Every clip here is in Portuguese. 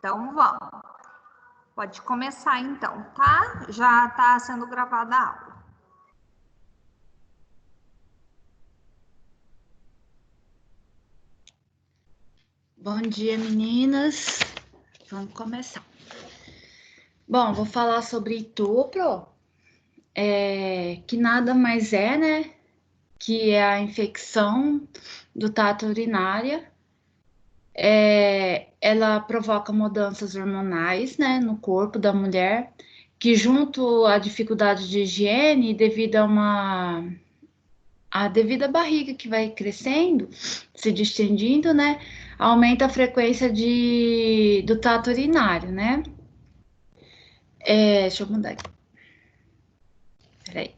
Então, vamos. Pode começar, então, tá? Já está sendo gravada a aula. Bom dia, meninas. Vamos começar. Bom, vou falar sobre estupro, que nada mais é, né? Que é a infecção do trato urinário. Ela provoca mudanças hormonais, né, no corpo da mulher, que junto à dificuldade de higiene, devido à barriga que vai crescendo, se distendindo, né, aumenta a frequência do trato urinário, né? Deixa eu mudar aqui. Peraí.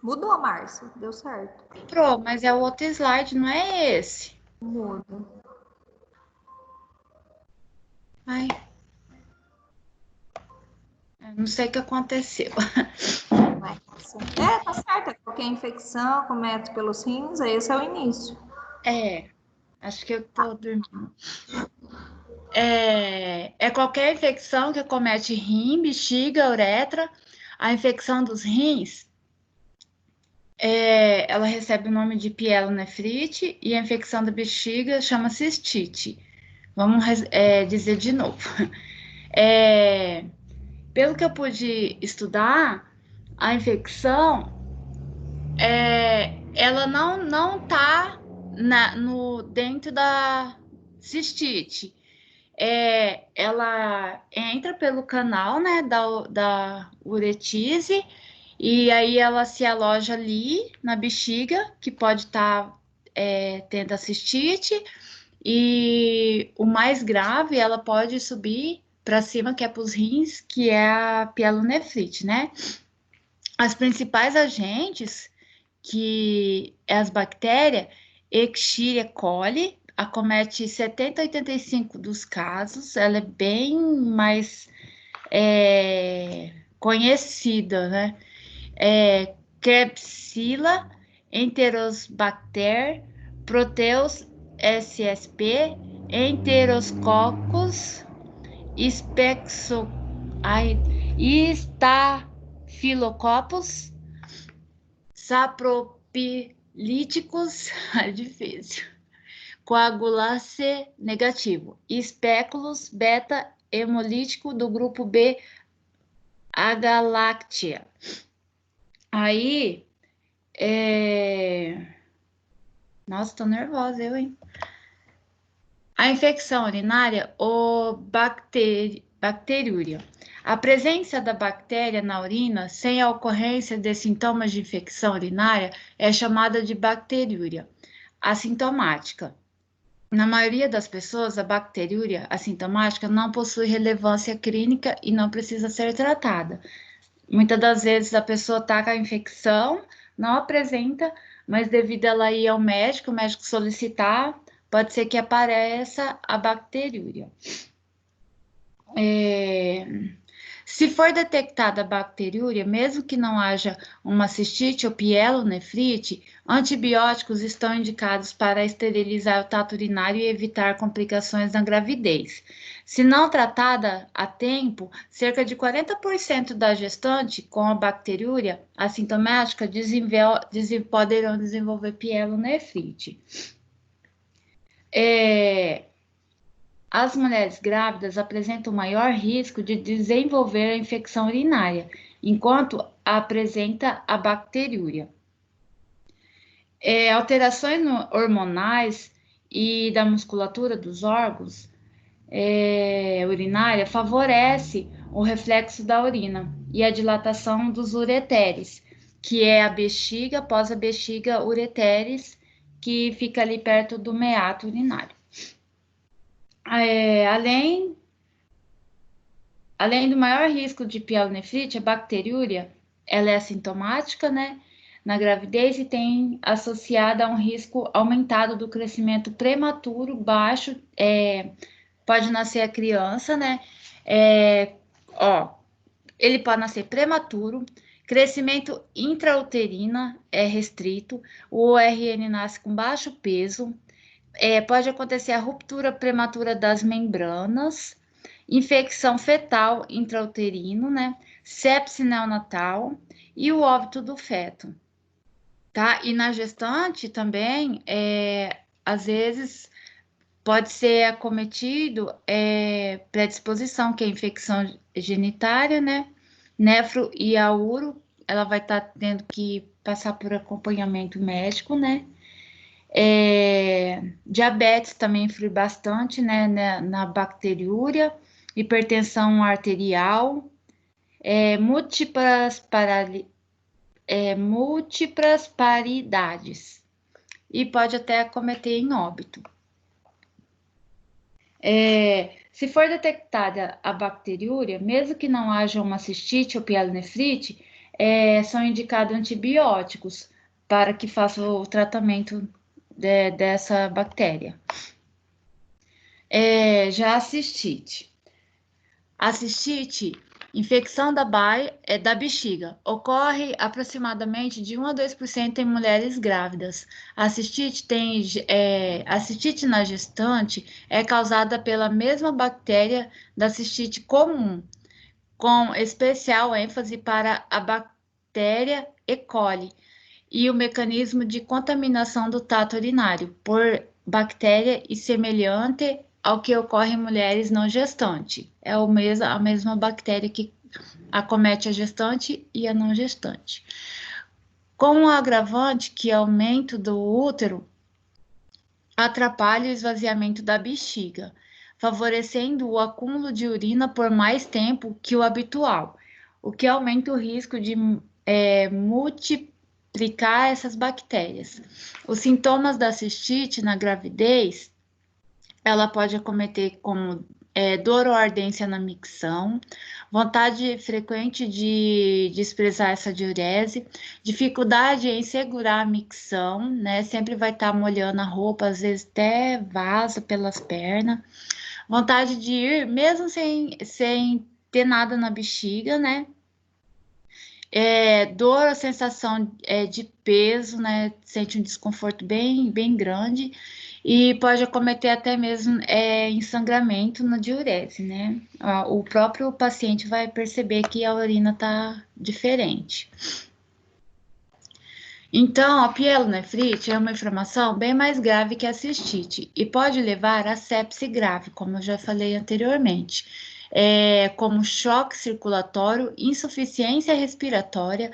Mudou, Márcia. Deu certo. Pronto, mas é o outro slide, não é esse. Muda. Ai. Eu não sei o que aconteceu. Tá certo. Qualquer infecção comete pelos rins, esse é o início. Acho que eu tô dormindo. É qualquer infecção que comete rim, bexiga, uretra. A infecção dos rins, ela recebe o nome de pielonefrite e a infecção da bexiga chama cistite. Vamos dizer de novo. Pelo que eu pude estudar, a infecção, ela não tá dentro da cistite. Ela entra pelo canal, né, da uretise, e aí ela se aloja ali na bexiga, que pode estar tendo a cistite, e o mais grave, ela pode subir para cima, que é para os rins, que é a pielonefrite, né? As principais agentes, que é as bactérias, Escherichia coli, acomete 70 a 85 dos casos, ela é bem mais conhecida, né? Klebsiella, Enterobacter, Proteus SSP, Enterococcus, Staphylococcus, sapropilíticos, difícil, coagulase negativo, espéculos beta hemolítico do grupo B, agalactia. Aí, nossa, tô nervosa, hein? A infecção urinária ou bacteriúria. A presença da bactéria na urina sem a ocorrência de sintomas de infecção urinária é chamada de bacteriúria assintomática. Na maioria das pessoas, a bacteriúria assintomática não possui relevância clínica e não precisa ser tratada. Muitas das vezes a pessoa está com a infecção, não apresenta, mas devido a ela ir ao médico, o médico solicitar, pode ser que apareça a bacteriúria. Se for detectada a bacteriúria, mesmo que não haja uma cistite ou pielonefrite, antibióticos estão indicados para esterilizar o trato urinário e evitar complicações na gravidez. Se não tratada a tempo, cerca de 40% da gestante com a bacteriúria assintomática poderão desenvolver pielonefrite. As mulheres grávidas apresentam maior risco de desenvolver a infecção urinária, enquanto apresenta a bacteriúria. Alterações hormonais e da musculatura dos órgãos urinária favorece o reflexo da urina e a dilatação dos ureteres, que é a bexiga, após a bexiga ureteres, que fica ali perto do meato urinário. Além do maior risco de pielonefrite, a bacteriúria, ela é assintomática, né, na gravidez e tem associada a um risco aumentado do crescimento prematuro, baixo, pode nascer a criança, né, ele pode nascer prematuro, Crescimento intrauterino é restrito, o ORN nasce com baixo peso, pode acontecer a ruptura prematura das membranas, infecção fetal intrauterino, né? Sepse neonatal e o óbito do feto, tá? E na gestante também, às vezes, pode ser acometido predisposição, que é infecção genitária, né? Nefro e auro, ela vai estar tendo que passar por acompanhamento médico, né? Diabetes também influi bastante, né? Na bacteriúria, hipertensão arterial, múltiplas paridades e pode até acometer em óbito. Se for detectada a bacteriúria, mesmo que não haja uma cistite ou pielonefrite, são indicados antibióticos para que faça o tratamento dessa bactéria. Já a cistite. A cistite, infecção da bexiga, ocorre aproximadamente de 1 a 2% em mulheres grávidas. A cistite na gestante é causada pela mesma bactéria da cistite comum, com especial ênfase para a bactéria E. coli e o mecanismo de contaminação do trato urinário por bactéria e semelhante ao que ocorre em mulheres não gestantes. É a mesma bactéria que acomete a gestante e a não gestante. Com o agravante que aumento do útero atrapalha o esvaziamento da bexiga, favorecendo o acúmulo de urina por mais tempo que o habitual, o que aumenta o risco de multiplicar essas bactérias. Os sintomas da cistite na gravidez, ela pode acometer como dor ou ardência na micção, vontade frequente de expressar essa diurese, dificuldade em segurar a micção, né? Sempre vai estar molhando a roupa, às vezes até vaza pelas pernas, vontade de ir, mesmo sem ter nada na bexiga, né? Dor, sensação de peso, né? Sente um desconforto bem grande e pode acometer até mesmo ensangramento na diurese, né? O próprio paciente vai perceber que a urina está diferente. Então, a pielonefrite é uma inflamação bem mais grave que a cistite e pode levar a sepse grave, como eu já falei anteriormente. Como choque circulatório, insuficiência respiratória,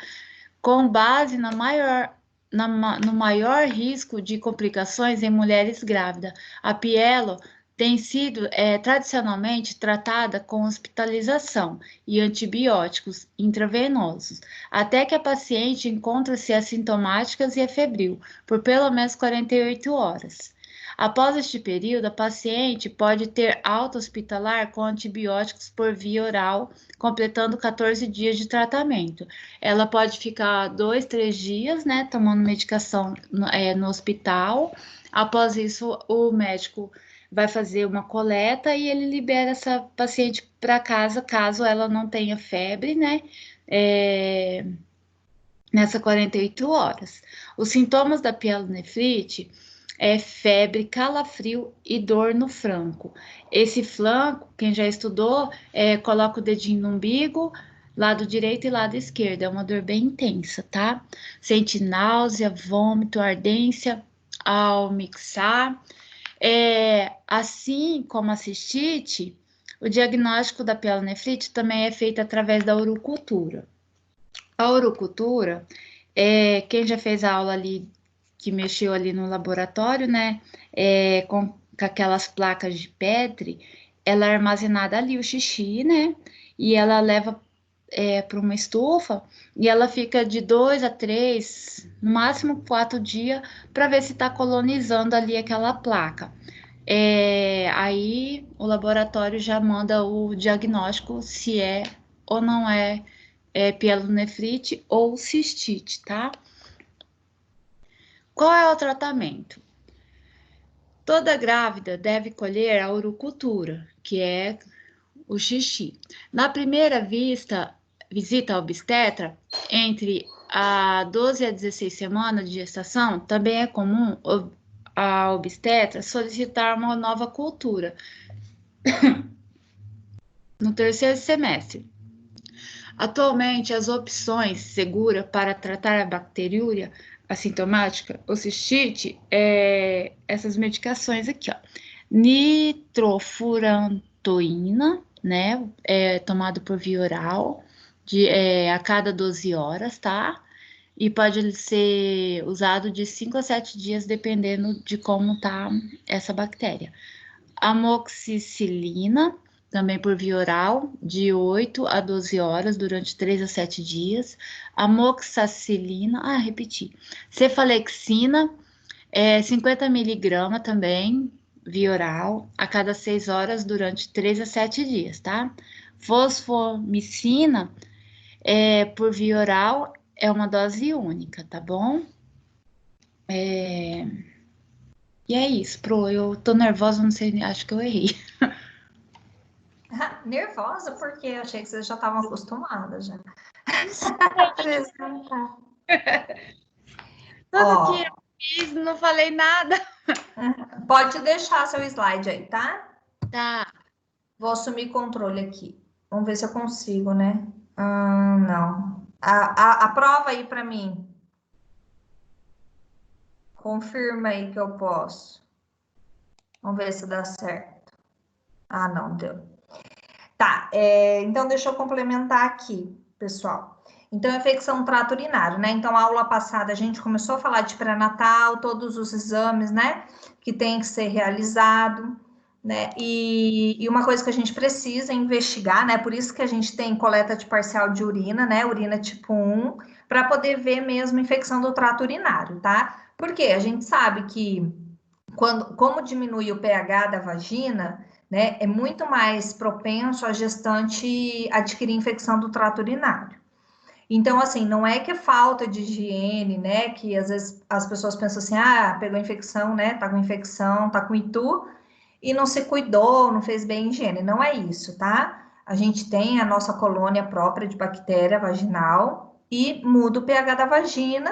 com base no maior risco de complicações em mulheres grávidas. A pielo tem sido tradicionalmente tratada com hospitalização e antibióticos intravenosos, até que a paciente encontre-se assintomáticas e afebril por pelo menos 48 horas. Após este período, a paciente pode ter alta hospitalar com antibióticos por via oral, completando 14 dias de tratamento. Ela pode ficar 2, 3 dias, né, tomando medicação no hospital. Após isso, o médico vai fazer uma coleta e ele libera essa paciente para casa, caso ela não tenha febre, né, nessas 48 horas. Os sintomas da pielonefrite febre, calafrio e dor no flanco. Esse flanco, quem já estudou, coloca o dedinho no umbigo, lado direito e lado esquerdo. É uma dor bem intensa, tá? Sente náusea, vômito, ardência ao mixar. Assim como a cistite, o diagnóstico da pielonefrite também é feito através da urocultura. A urocultura, quem já fez a aula ali, que mexeu ali no laboratório, né, com aquelas placas de Petri, ela é armazenada ali, o xixi, né, e ela leva para uma estufa e ela fica de 2 a 3, no máximo 4 dias, para ver se está colonizando ali aquela placa. Aí o laboratório já manda o diagnóstico se é ou não é pielonefrite ou cistite, tá? Qual é o tratamento? Toda grávida deve colher a urocultura, que é o xixi. Na primeira visita ao obstetra, entre a 12 a 16 semanas de gestação, também é comum a obstetra solicitar uma nova cultura no terceiro semestre. Atualmente, as opções seguras para tratar a bacteriúria assintomática ou cistite essas medicações aqui, ó. Nitrofurantoína, né? Tomado por via oral a cada 12 horas, tá? E pode ser usado de 5 a 7 dias, dependendo de como tá essa bactéria. Amoxicilina, também por via oral, de 8 a 12 horas, durante 3 a 7 dias. Amoxicilina, repeti. Cefalexina, 50 miligramas também, via oral, a cada 6 horas, durante 3 a 7 dias, tá? Fosfomicina, por via oral, é uma dose única, tá bom? E é isso, Pro. Eu tô nervosa, não sei, acho que eu errei. Nervosa? Porque eu achei que vocês já estavam acostumadas já. Apresentar. Tudo que eu fiz, não falei nada. Pode deixar seu slide aí, tá? Tá. Vou assumir controle aqui. Vamos ver se eu consigo, né? Não. Aprova aí para mim. Confirma aí que eu posso. Vamos ver se dá certo. Não deu. Tá, então deixa eu complementar aqui, pessoal. Então, infecção do trato urinário, né? Então, a aula passada a gente começou a falar de pré-natal, todos os exames, né? Que tem que ser realizado, né? E uma coisa que a gente precisa investigar, né? Por isso que a gente tem coleta de parcial de urina, né? Urina tipo 1, para poder ver mesmo infecção do trato urinário, tá? Porque a gente sabe que como diminui o pH da vagina, né, é muito mais propenso a gestante adquirir infecção do trato urinário. Então, assim, não é que é falta de higiene, né, que às vezes as pessoas pensam assim, pegou infecção, né, tá com infecção, tá com itu, e não se cuidou, não fez bem a higiene. Não é isso, tá? A gente tem a nossa colônia própria de bactéria vaginal e muda o pH da vagina.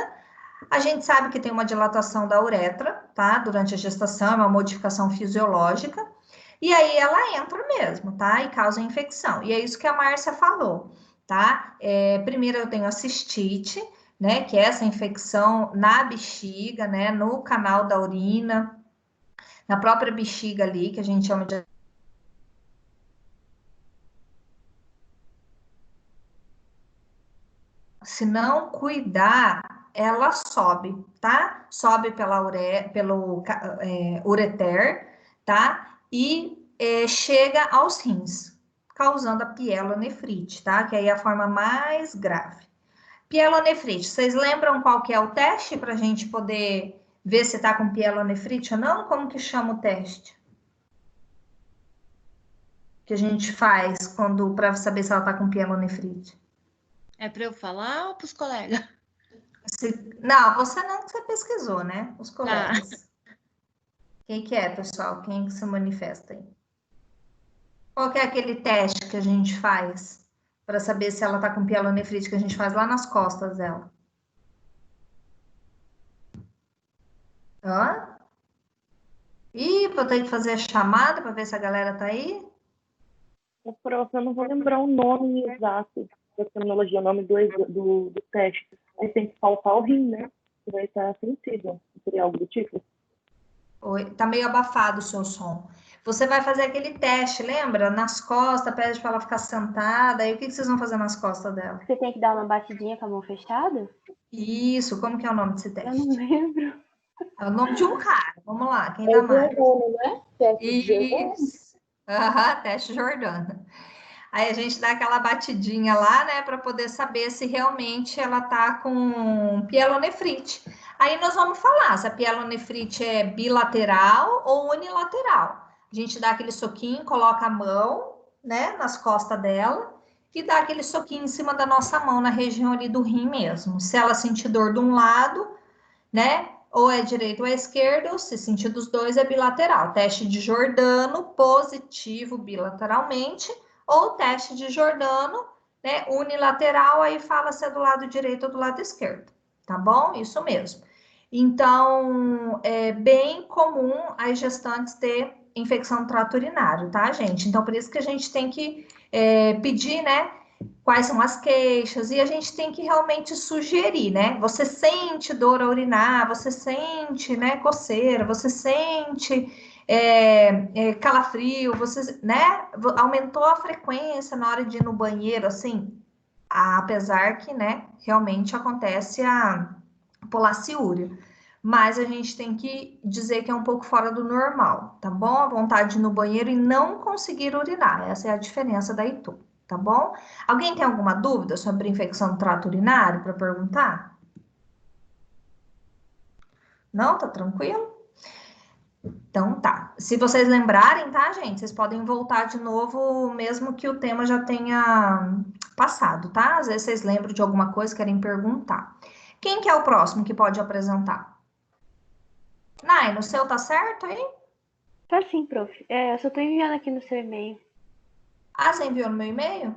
A gente sabe que tem uma dilatação da uretra, tá? Durante a gestação, é uma modificação fisiológica. E aí ela entra mesmo, tá? E causa infecção. E é isso que a Márcia falou, tá? Primeiro eu tenho a cistite, né? Que é essa infecção na bexiga, né? No canal da urina, na própria bexiga ali, que a gente chama de. Se não cuidar, ela sobe, tá? Sobe pelo ureter, tá? E chega aos rins, causando a pielonefrite, tá? Que aí é a forma mais grave. Pielonefrite, vocês lembram qual que é o teste para a gente poder ver se tá com pielonefrite ou não? Como que chama o teste? Que a gente faz para saber se ela tá com pielonefrite? É para eu falar ou para os colegas? Não, você não, você pesquisou, né? Os colegas. Tá. Quem que é, pessoal? Quem que se manifesta aí? Qual que é aquele teste que a gente faz para saber se ela tá com pielonefrite, que a gente faz lá nas costas dela? Hã? Ih, vou ter que fazer a chamada para ver se a galera tá aí? Prof, eu não vou lembrar o nome exato da terminologia, o nome do teste. Aí tem que faltar o rim, né? Que vai estar sensível. Seria algo do tipo? Oi, tá meio abafado o seu som. Você vai fazer aquele teste, lembra? Nas costas, pede para ela ficar sentada. Aí o que vocês vão fazer nas costas dela? Você tem que dar uma batidinha com a mão fechada? Isso, como que é o nome desse teste? Eu não lembro. É o nome de um cara. Vamos lá, quem dá mais? né? Isso. Teste Jordana. Aí a gente dá aquela batidinha lá, né, para poder saber se realmente ela tá com pielonefrite. Aí nós vamos falar se a pielonefrite é bilateral ou unilateral. A gente dá aquele soquinho, coloca a mão, né, nas costas dela e dá aquele soquinho em cima da nossa mão, na região ali do rim mesmo. Se ela sentir dor de um lado, né, ou é direito ou é esquerdo, ou se sentir dos dois é bilateral. Teste de Jordano, positivo bilateralmente, ou teste de Jordano né? Unilateral, aí fala se é do lado direito ou do lado esquerdo, tá bom? Isso mesmo. Então, é bem comum as gestantes ter infecção do trato urinário, tá, gente? Então, por isso que a gente tem que pedir, né? Quais são as queixas, e a gente tem que realmente sugerir, né? Você sente dor a urinar, você sente, né, coceira, você sente calafrio, você, né, aumentou a frequência na hora de ir no banheiro, assim, apesar que, né, realmente acontece a polaciúria. Mas a gente tem que dizer que é um pouco fora do normal, tá bom? A vontade de ir no banheiro e não conseguir urinar. Essa é a diferença da ITU, tá bom? Alguém tem alguma dúvida sobre infecção do trato urinário para perguntar? Não? Tá tranquilo? Então tá. Se vocês lembrarem, tá, gente? Vocês podem voltar de novo, mesmo que o tema já tenha passado, tá? Às vezes vocês lembram de alguma coisa, querem perguntar. Quem que é o próximo que pode apresentar? Nai, no seu tá certo aí? Tá sim, prof. Eu só tô enviando aqui no seu e-mail. Ah, você enviou no meu e-mail?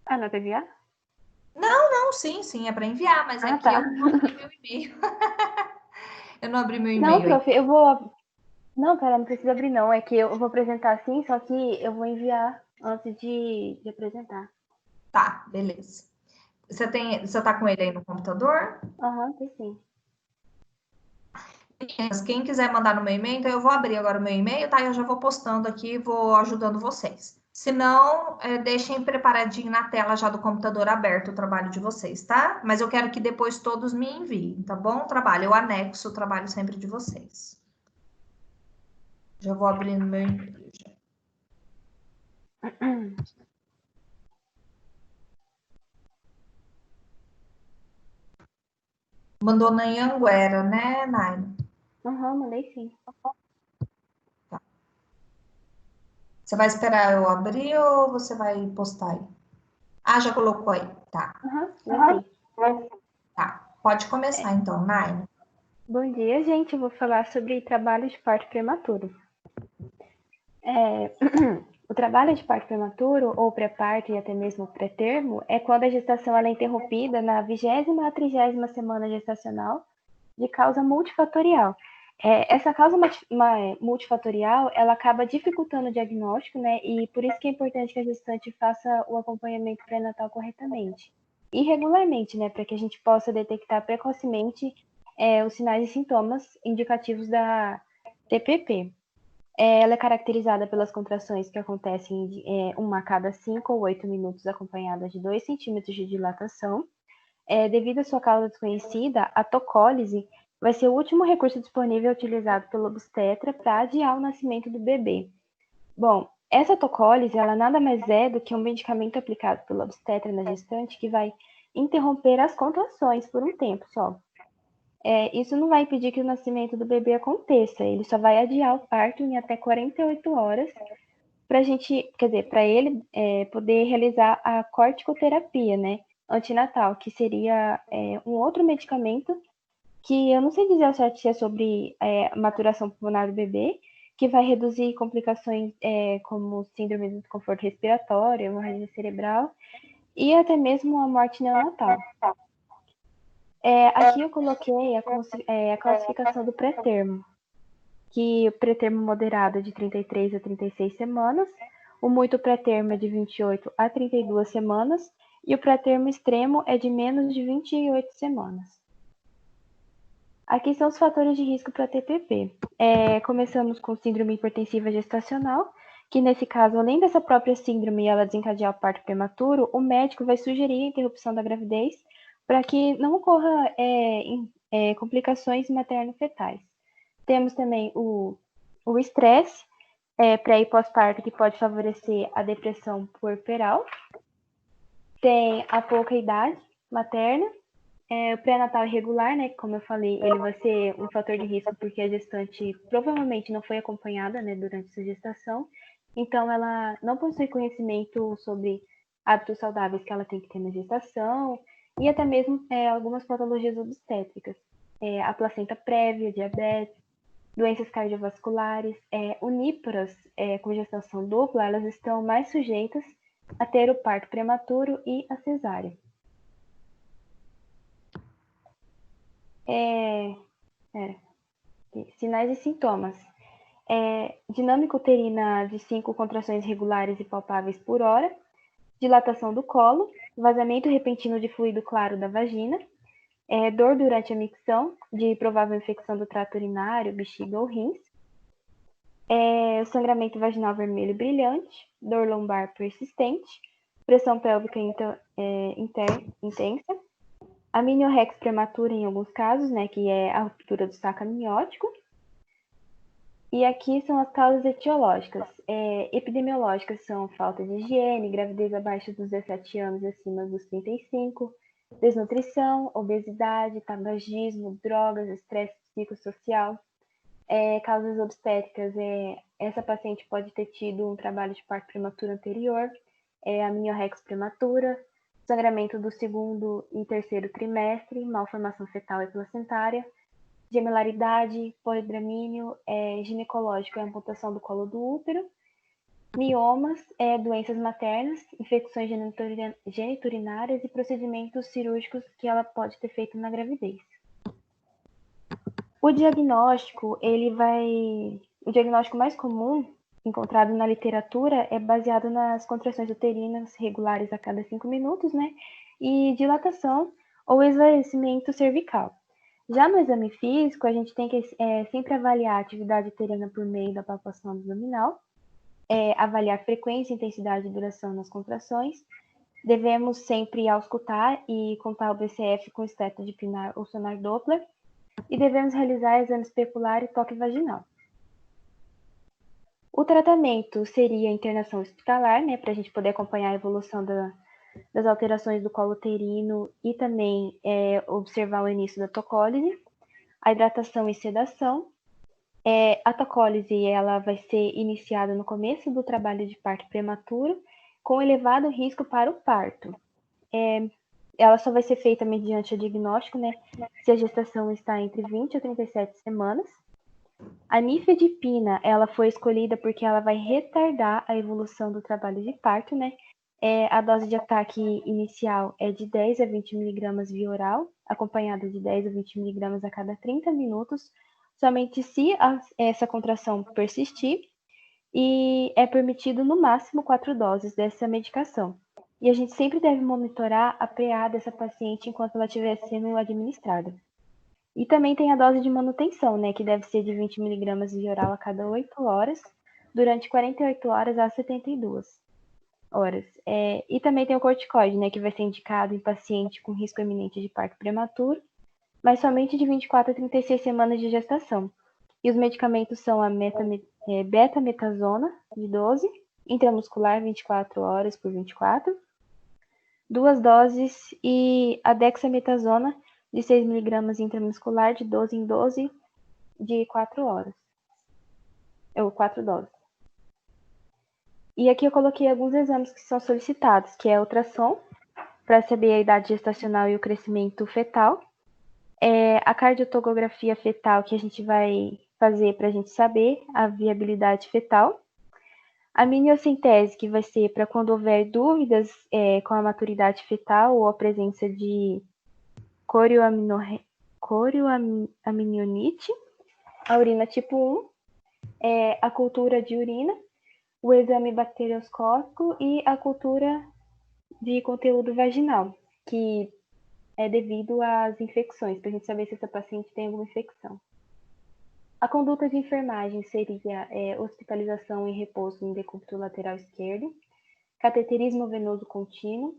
Ah, não é pra enviar? Não, sim, é para enviar, mas Ah, aqui tá. eu não abri meu e-mail. Eu não abri meu Não, e-mail aí. prof, eu vou. Não, pera, não precisa abrir, não. É que eu vou apresentar assim, só que eu vou enviar antes de apresentar. Tá, beleza. Você tá com ele aí no computador? Aham, tem sim. Mas quem quiser mandar no meu e-mail, então eu vou abrir agora o meu e-mail, tá? Eu já vou postando aqui, vou ajudando vocês. Se não, deixem preparadinho na tela já do computador aberto o trabalho de vocês, tá? Mas eu quero que depois todos me enviem, tá bom? O trabalho, eu anexo o trabalho sempre de vocês. Já vou abrindo meu e-mail. Mandou na Anhanguera, né, Naina? Aham, mandei sim. Você vai esperar eu abrir ou você vai postar aí? Ah, já colocou aí. Tá, Aham, já sim. tá. Pode começar então, Naina. Bom dia, gente. Eu vou falar sobre trabalho de parto prematuro. O trabalho de parto prematuro, ou pré-parto e até mesmo pré-termo, é quando a gestação ela é interrompida na 20ª a 30ª semana gestacional de causa multifatorial. Essa causa multifatorial, ela acaba dificultando o diagnóstico, né? E por isso que é importante que a gestante faça o acompanhamento pré-natal corretamente e regularmente, né? Para que a gente possa detectar precocemente os sinais e sintomas indicativos da TPP. Ela é caracterizada pelas contrações que acontecem uma a cada 5 ou 8 minutos, acompanhadas de 2 centímetros de dilatação. Devido à sua causa desconhecida, a tocólise vai ser o último recurso disponível utilizado pelo obstetra para adiar o nascimento do bebê. Bom, essa tocólise, ela nada mais é do que um medicamento aplicado pelo obstetra na gestante que vai interromper as contrações por um tempo só. Isso não vai impedir que o nascimento do bebê aconteça, ele só vai adiar o parto em até 48 horas para ele poder realizar a corticoterapia, né, antinatal, que seria um outro medicamento que eu não sei dizer ao certo se é sobre maturação pulmonar do bebê, que vai reduzir complicações como síndrome do desconforto respiratório, hemorragia cerebral e até mesmo a morte neonatal. Aqui eu coloquei a classificação do pré-termo, que o pré-termo moderado é de 33 a 36 semanas, o muito pré-termo é de 28 a 32 semanas, e o pré-termo extremo é de menos de 28 semanas. Aqui são os fatores de risco para TPP. Começamos com síndrome hipertensiva gestacional, que nesse caso, além dessa própria síndrome ela desencadear o parto prematuro, o médico vai sugerir a interrupção da gravidez para que não ocorra complicações materno-fetais. Temos também o estresse pré e pós-parto, que pode favorecer a depressão puerperal. Tem a pouca idade materna. O pré-natal irregular, né? Como eu falei, ele vai ser um fator de risco porque a gestante provavelmente não foi acompanhada, né, durante sua gestação. Então, ela não possui conhecimento sobre hábitos saudáveis que ela tem que ter na gestação e até mesmo algumas patologias obstétricas. A placenta prévia, diabetes, doenças cardiovasculares, uníparas com gestação dupla, elas estão mais sujeitas a ter o parto prematuro e a cesárea. Sinais e sintomas. Dinâmica uterina de 5 contrações regulares e palpáveis por hora, dilatação do colo, vazamento repentino de fluido claro da vagina, dor durante a micção, de provável infecção do trato urinário, bexiga ou rins, sangramento vaginal vermelho brilhante, dor lombar persistente, pressão pélvica intensa, amniorrex prematura em alguns casos, né, que é a ruptura do saco amniótico. E aqui são as causas etiológicas. Epidemiológicas são falta de higiene, gravidez abaixo dos 17 anos e acima dos 35, desnutrição, obesidade, tabagismo, drogas, estresse psicossocial. Causas obstétricas, essa paciente pode ter tido um trabalho de parto prematuro anterior, amniorrex prematura, sangramento do 2º e 3º trimestre, malformação fetal e placentária, gemelaridade, polidramínio, ginecológico, amputação do colo do útero, miomas, doenças maternas, infecções geniturinárias e procedimentos cirúrgicos que ela pode ter feito na gravidez. O diagnóstico mais comum encontrado na literatura é baseado nas contrações uterinas regulares a cada 5 minutos, né? E dilatação ou esvaecimento cervical. Já no exame físico, a gente tem que sempre avaliar a atividade uterina por meio da palpação abdominal, avaliar frequência, intensidade e duração nas contrações. Devemos sempre auscultar e contar o BCF com esteto de pinar ou sonar Doppler. E devemos realizar exame especular e toque vaginal. O tratamento seria a internação hospitalar, né, para a gente poder acompanhar a evolução das alterações do colo uterino e também observar o início da tocólise, a hidratação e sedação. A tocólise ela vai ser iniciada no começo do trabalho de parto prematuro, com elevado risco para o parto. Ela só vai ser feita mediante o diagnóstico, né, se a gestação está entre 20 a 37 semanas. A nifedipina, ela foi escolhida porque ela vai retardar a evolução do trabalho de parto, né? A dose de ataque inicial é de 10 a 20 mg via oral, acompanhada de 10 a 20 mg a cada 30 minutos, somente se essa contração persistir, e é permitido no máximo 4 doses dessa medicação. E a gente sempre deve monitorar a PA dessa paciente enquanto ela estiver sendo administrada. E também tem a dose de manutenção, né, que deve ser de 20 mg via oral a cada 8 horas, durante 48 horas a 72 horas. E também tem o corticoide, né, que vai ser indicado em paciente com risco iminente de parto prematuro, mas somente de 24 a 36 semanas de gestação. E os medicamentos são a betametasona, de 12, intramuscular 24 horas por 24, 2 doses, e a dexametasona, de 6 mg intramuscular, de 12 em 12, de 4 horas. 4 doses. E aqui eu coloquei alguns exames que são solicitados, que é a ultrassom, para saber a idade gestacional e o crescimento fetal. A cardiotocografia fetal, que a gente vai fazer para a gente saber a viabilidade fetal. A miniocentese, que vai ser para quando houver dúvidas com a maturidade fetal ou a presença de corioamnionite, a urina tipo 1, a cultura de urina, o exame bacterioscópico e a cultura de conteúdo vaginal, que é devido às infecções, para a gente saber se essa paciente tem alguma infecção. A conduta de enfermagem seria hospitalização e repouso em decúbito lateral esquerdo, cateterismo venoso contínuo,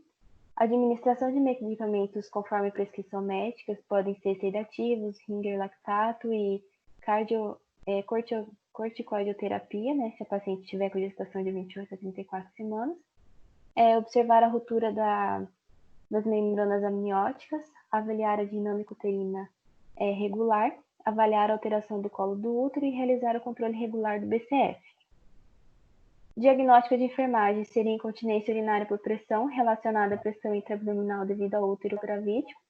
administração de medicamentos conforme prescrição médica, podem ser sedativos, ringer lactato e corticoidioterapia, né, se a paciente tiver com gestação de 28 a 34 semanas. Observar a ruptura das membranas amnióticas, avaliar a dinâmica uterina regular, avaliar a alteração do colo do útero e realizar o controle regular do BCF. Diagnóstico de enfermagem seria incontinência urinária por pressão relacionada à pressão intraabdominal devido ao útero gravídico,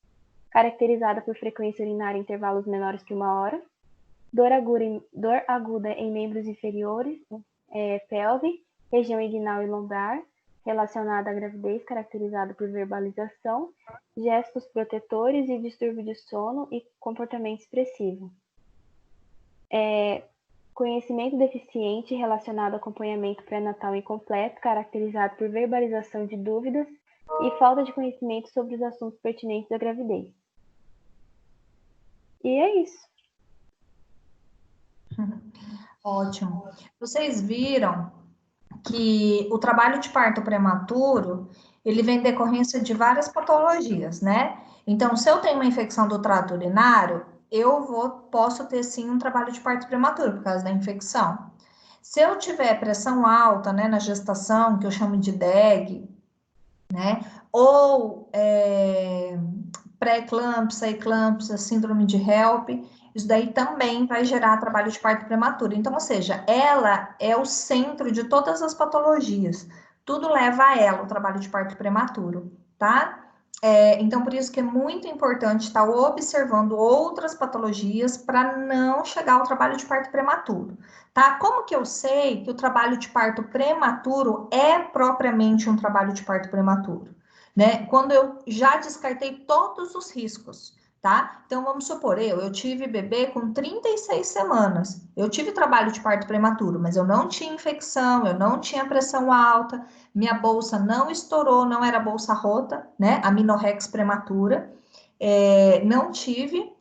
caracterizada por frequência urinária em intervalos menores que 1 hora, dor aguda em membros inferiores, pelve, região inguinal e lombar, relacionada à gravidez caracterizada por verbalização, gestos protetores e distúrbio de sono e comportamento expressivo. Conhecimento deficiente relacionado ao acompanhamento pré-natal incompleto, caracterizado por verbalização de dúvidas e falta de conhecimento sobre os assuntos pertinentes à gravidez. E é isso. Ótimo. Vocês viram que o trabalho de parto prematuro, ele vem em decorrência de várias patologias, né? Então, se eu tenho uma infecção do trato urinário, posso ter sim um trabalho de parto prematuro por causa da infecção. Se eu tiver pressão alta, né, na gestação, que eu chamo de DEG, né, ou pré-eclâmpsia, eclâmpsia, síndrome de HELP, isso daí também vai gerar trabalho de parto prematuro. Então, ou seja, ela é o centro de todas as patologias. Tudo leva a ela, o trabalho de parto prematuro, tá? Então, por isso que é muito importante estar observando outras patologias para não chegar ao trabalho de parto prematuro, tá? Como que eu sei que o trabalho de parto prematuro é propriamente um trabalho de parto prematuro, né? Quando eu já descartei todos os riscos, tá? Então, vamos supor, eu tive bebê com 36 semanas, eu tive trabalho de parto prematuro, mas eu não tinha infecção, eu não tinha pressão alta, minha bolsa não estourou, não era bolsa rota, né? Amenorrex prematura, não tive,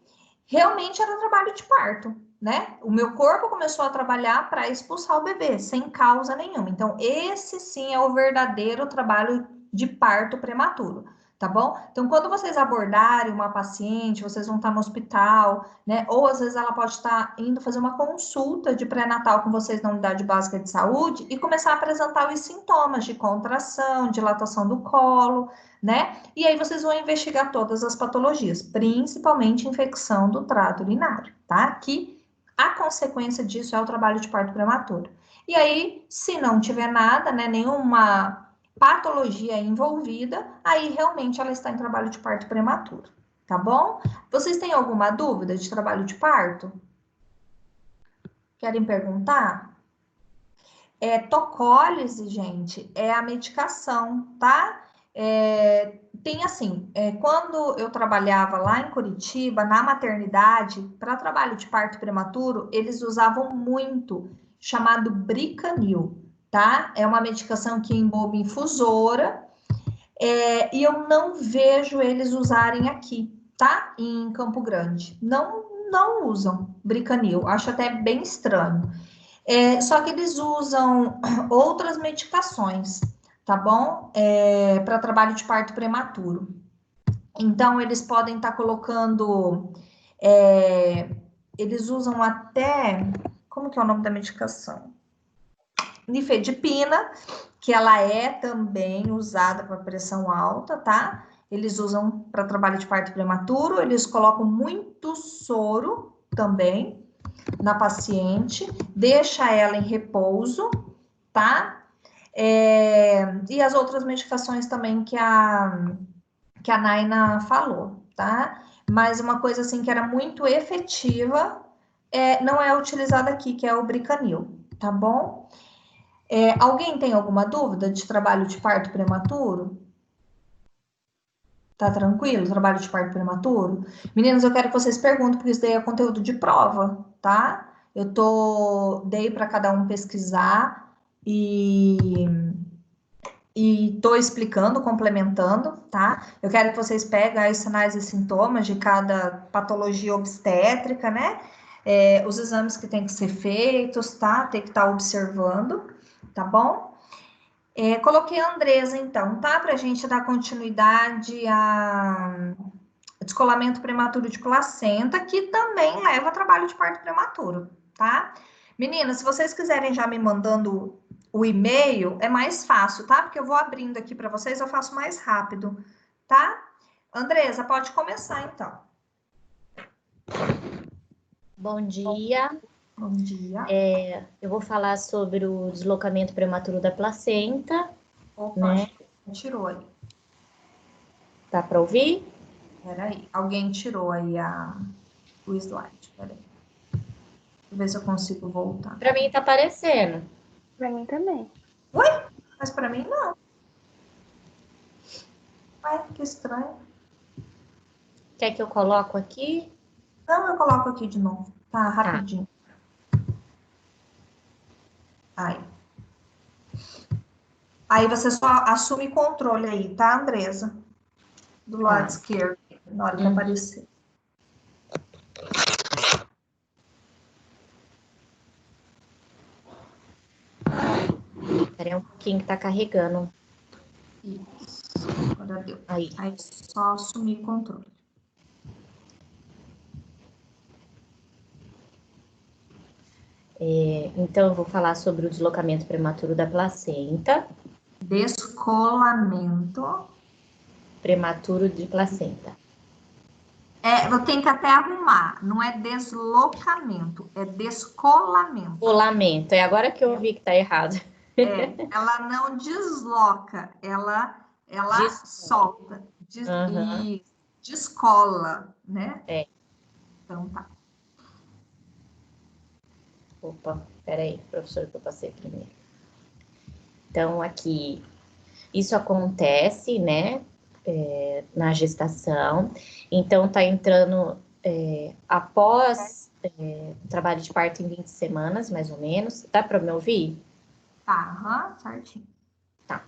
realmente era trabalho de parto, né? O meu corpo começou a trabalhar para expulsar o bebê, sem causa nenhuma. Então, esse sim é o verdadeiro trabalho de parto prematuro, tá bom? Então, quando vocês abordarem uma paciente, vocês vão estar no hospital, né? Ou às vezes ela pode estar indo fazer uma consulta de pré-natal com vocês na unidade básica de saúde e começar a apresentar os sintomas de contração, dilatação do colo, né? E aí vocês vão investigar todas as patologias, principalmente infecção do trato urinário, tá? Que a consequência disso é o trabalho de parto prematuro. E aí, se não tiver nada, né, nenhuma patologia envolvida, aí realmente ela está em trabalho de parto prematuro, tá bom? Vocês têm alguma dúvida de trabalho de parto? Querem perguntar? Tocólise, gente, é a medicação, tá? Tem assim, quando eu trabalhava lá em Curitiba, na maternidade, para trabalho de parto prematuro, eles usavam muito, chamado Bricanil, tá? É uma medicação que envolve infusora, e eu não vejo eles usarem aqui, tá? Em Campo Grande. Não usam Bricanil, acho até bem estranho. Só que eles usam outras medicações, tá bom? Para trabalho de parto prematuro. Então, eles podem estar colocando. Eles usam até. Como que é o nome da medicação? Nifedipina, que ela é também usada para pressão alta, tá? Eles usam para trabalho de parto prematuro, eles colocam muito soro também na paciente, deixa ela em repouso, tá? E as outras medicações também que a Naina falou, tá? Mas uma coisa assim que era muito efetiva não é utilizada aqui, que é o Bricanil, tá bom? Alguém tem alguma dúvida de trabalho de parto prematuro? Tá tranquilo? Trabalho de parto prematuro? Meninas, eu quero que vocês perguntem, porque isso daí é conteúdo de prova, tá? Dei para cada um pesquisar e tô explicando, complementando, tá? Eu quero que vocês peguem os sinais e sintomas de cada patologia obstétrica, né? Os exames que tem que ser feitos, tá? Tem que estar observando, tá bom? Coloquei a Andresa, então, tá? Para a gente dar continuidade a descolamento prematuro de placenta, que também leva a trabalho de parto prematuro, tá? Meninas, se vocês quiserem já me mandando o e-mail, é mais fácil, tá? Porque eu vou abrindo aqui para vocês, eu faço mais rápido, tá? Andresa, pode começar, então. Bom dia. Bom dia. Eu vou falar sobre o deslocamento prematuro da placenta. Opa, né? Tirou aí. Tá para ouvir? Peraí, alguém tirou aí o slide, peraí. Deixa eu ver se eu consigo voltar. Para mim tá aparecendo. Para mim também. Oi? Mas para mim não. Ai, que estranho. Quer que eu coloco aqui? Não, eu coloco aqui de novo. Tá, rapidinho. Aí. Aí você só assume controle aí, tá, Andresa? Do lado esquerdo, na hora que aparecer. Espera aí um pouquinho que tá carregando. Isso. Agora deu. Aí. Aí só assumir controle. Então, eu vou falar sobre o deslocamento prematuro da placenta. Descolamento. Prematuro de placenta. Tem que até arrumar. Não é deslocamento, é descolamento. Descolamento. É agora que eu vi que tá errado. Ela não desloca, ela solta. E descola, né? Então tá. Opa, peraí, professor, que eu passei primeiro. Então, aqui, isso acontece, né, na gestação. Então, tá entrando após trabalho de parto em 20 semanas, mais ou menos. Dá para me ouvir? Tá, certinho. Tá.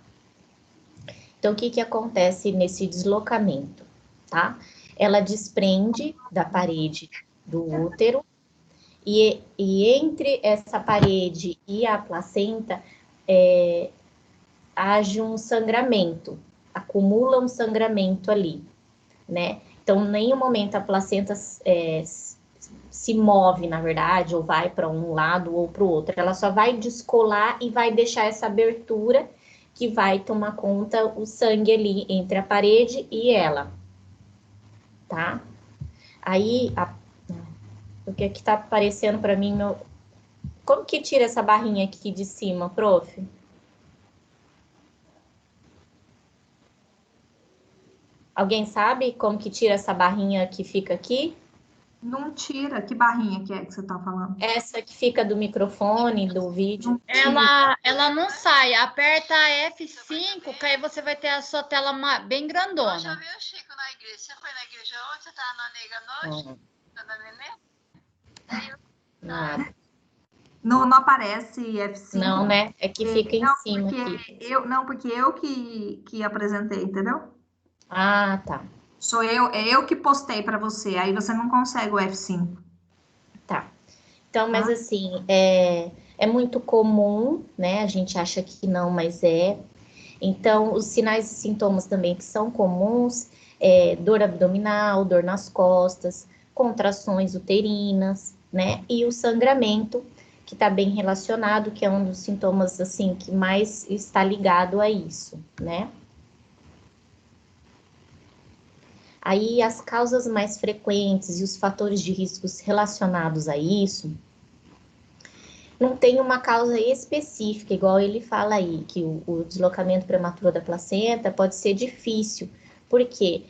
Então, o que que acontece nesse deslocamento, tá? Ela desprende da parede do útero e entre essa parede e a placenta age um sangramento, acumula um sangramento ali, né? Então, em nenhum momento a placenta se move, na verdade, ou vai para um lado ou para o outro. Ela só vai descolar e vai deixar essa abertura que vai tomar conta o sangue ali entre a parede e ela, tá? Aí, o que aqui tá aparecendo para mim, como que tira essa barrinha aqui de cima, prof? Alguém sabe como que tira essa barrinha que fica aqui? Não tira. Que barrinha que é que você tá falando? Essa que fica do microfone, do vídeo. Ela não sai. Aperta F5, que aí você vai ter a sua tela bem grandona. Eu já vi o Chico na igreja. Você foi na igreja ontem? Você tava na nega noite? Na neném? Nada. Não aparece F5. Não, né? É que fica em cima aqui. Porque eu que apresentei, entendeu? Ah, tá. É eu que postei para você, aí você não consegue o F5. Tá. Então, mas assim, é muito comum, né? A gente acha que não, mas é. Então, os sinais e sintomas também que são comuns dor abdominal, dor nas costas, contrações uterinas, né? E o sangramento, que está bem relacionado, que é um dos sintomas, assim, que mais está ligado a isso, né? Aí, as causas mais frequentes e os fatores de riscos relacionados a isso, não tem uma causa específica, igual ele fala aí, que o deslocamento prematuro da placenta pode ser difícil, porque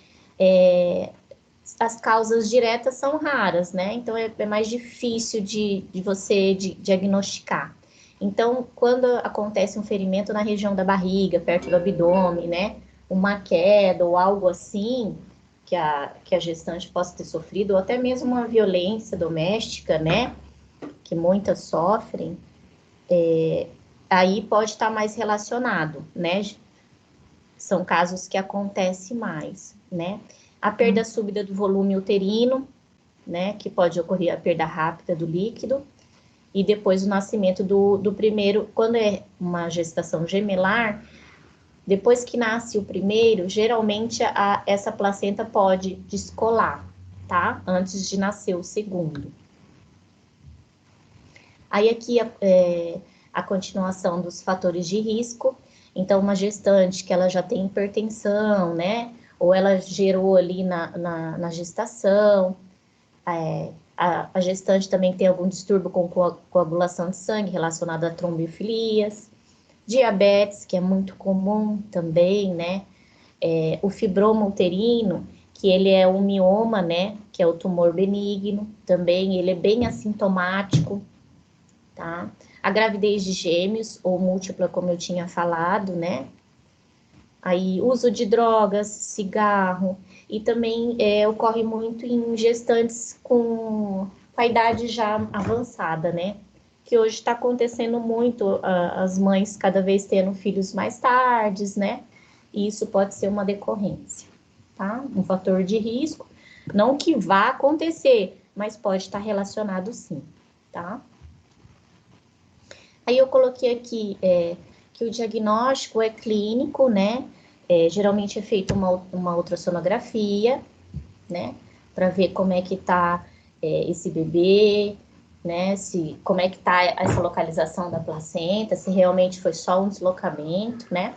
as causas diretas são raras, né? Então, é mais difícil de você diagnosticar. Então, quando acontece um ferimento na região da barriga, perto do abdômen, né? Uma queda ou algo assim, que a gestante possa ter sofrido, ou até mesmo uma violência doméstica, né? Que muitas sofrem, aí pode estar mais relacionado, né? São casos que acontecem mais, né? A perda súbita do volume uterino, né? Que pode ocorrer a perda rápida do líquido, e depois o nascimento do primeiro, quando é uma gestação gemelar, depois que nasce o primeiro, geralmente essa placenta pode descolar, tá? Antes de nascer o segundo. Aí aqui a continuação dos fatores de risco. Então, uma gestante que ela já tem hipertensão, né? Ou ela gerou ali na gestação. A gestante também tem algum distúrbio com coagulação de sangue relacionado a trombiofilias. Diabetes, que é muito comum também, né? O fibroma uterino, que ele é um mioma, né? Que é o tumor benigno. Também ele é bem assintomático. Tá? A gravidez de gêmeos ou múltipla, como eu tinha falado, né? Aí, uso de drogas, cigarro, e também ocorre muito em gestantes com a idade já avançada, né? Que hoje está acontecendo muito, as mães cada vez tendo filhos mais tardes, né? E isso pode ser uma decorrência, tá? Um fator de risco, não que vá acontecer, mas pode estar relacionado sim, tá? Aí eu coloquei aqui que o diagnóstico é clínico, né? Geralmente é feita uma ultrassonografia, né? Para ver como é que tá esse bebê, né? Como é que tá essa localização da placenta, se realmente foi só um deslocamento, né?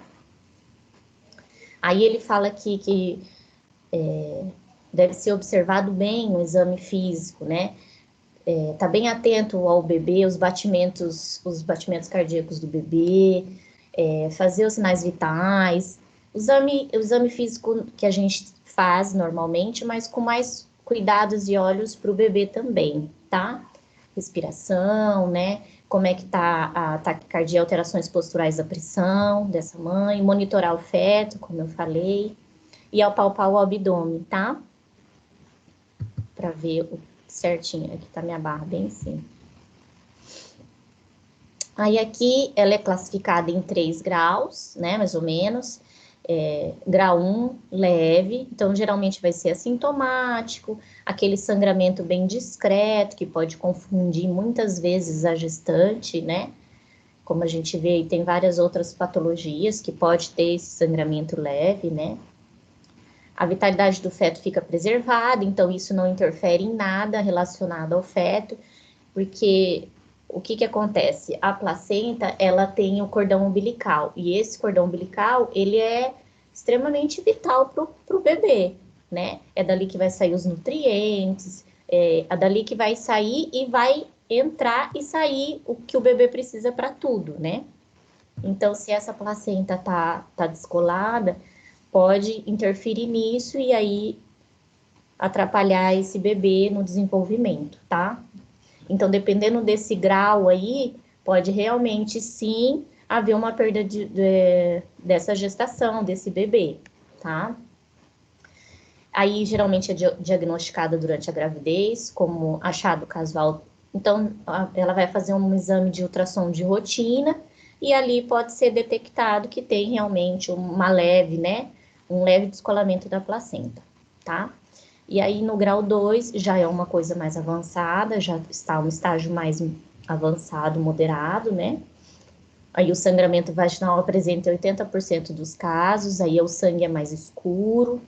Aí ele fala aqui que deve ser observado bem o exame físico, né? Tá bem atento ao bebê, os batimentos cardíacos do bebê, fazer os sinais vitais, o exame físico que a gente faz normalmente, mas com mais cuidados e olhos para o bebê também, tá? Respiração, né? Como é que tá a taquicardia, alterações posturais da pressão dessa mãe, monitorar o feto, como eu falei, e apalpar o abdômen, tá? Para ver certinho, aqui tá minha barra bem em cima. Aí aqui ela é classificada em 3 graus, né, mais ou menos. Grau 1, leve, então geralmente vai ser assintomático, aquele sangramento bem discreto, que pode confundir muitas vezes a gestante, né? Como a gente vê, e tem várias outras patologias que pode ter esse sangramento leve, né? A vitalidade do feto fica preservada, então isso não interfere em nada relacionado ao feto, porque o que acontece? A placenta, ela tem o cordão umbilical, e esse cordão umbilical, ele é extremamente vital para o bebê, né? É dali que vai sair os nutrientes, é dali que vai sair e vai entrar e sair o que o bebê precisa para tudo, né? Então, se essa placenta tá descolada, pode interferir nisso e aí atrapalhar esse bebê no desenvolvimento, tá? Então, dependendo desse grau aí, pode realmente sim haver uma perda dessa gestação, desse bebê, tá? Aí, geralmente é diagnosticada durante a gravidez, como achado casual. Então, ela vai fazer um exame de ultrassom de rotina e ali pode ser detectado que tem realmente uma leve, né? Um leve descolamento da placenta, tá? E aí, no grau 2, já é uma coisa mais avançada, já está um estágio mais avançado, moderado, né? Aí o sangramento vaginal apresenta 80% dos casos, aí o sangue é mais escuro,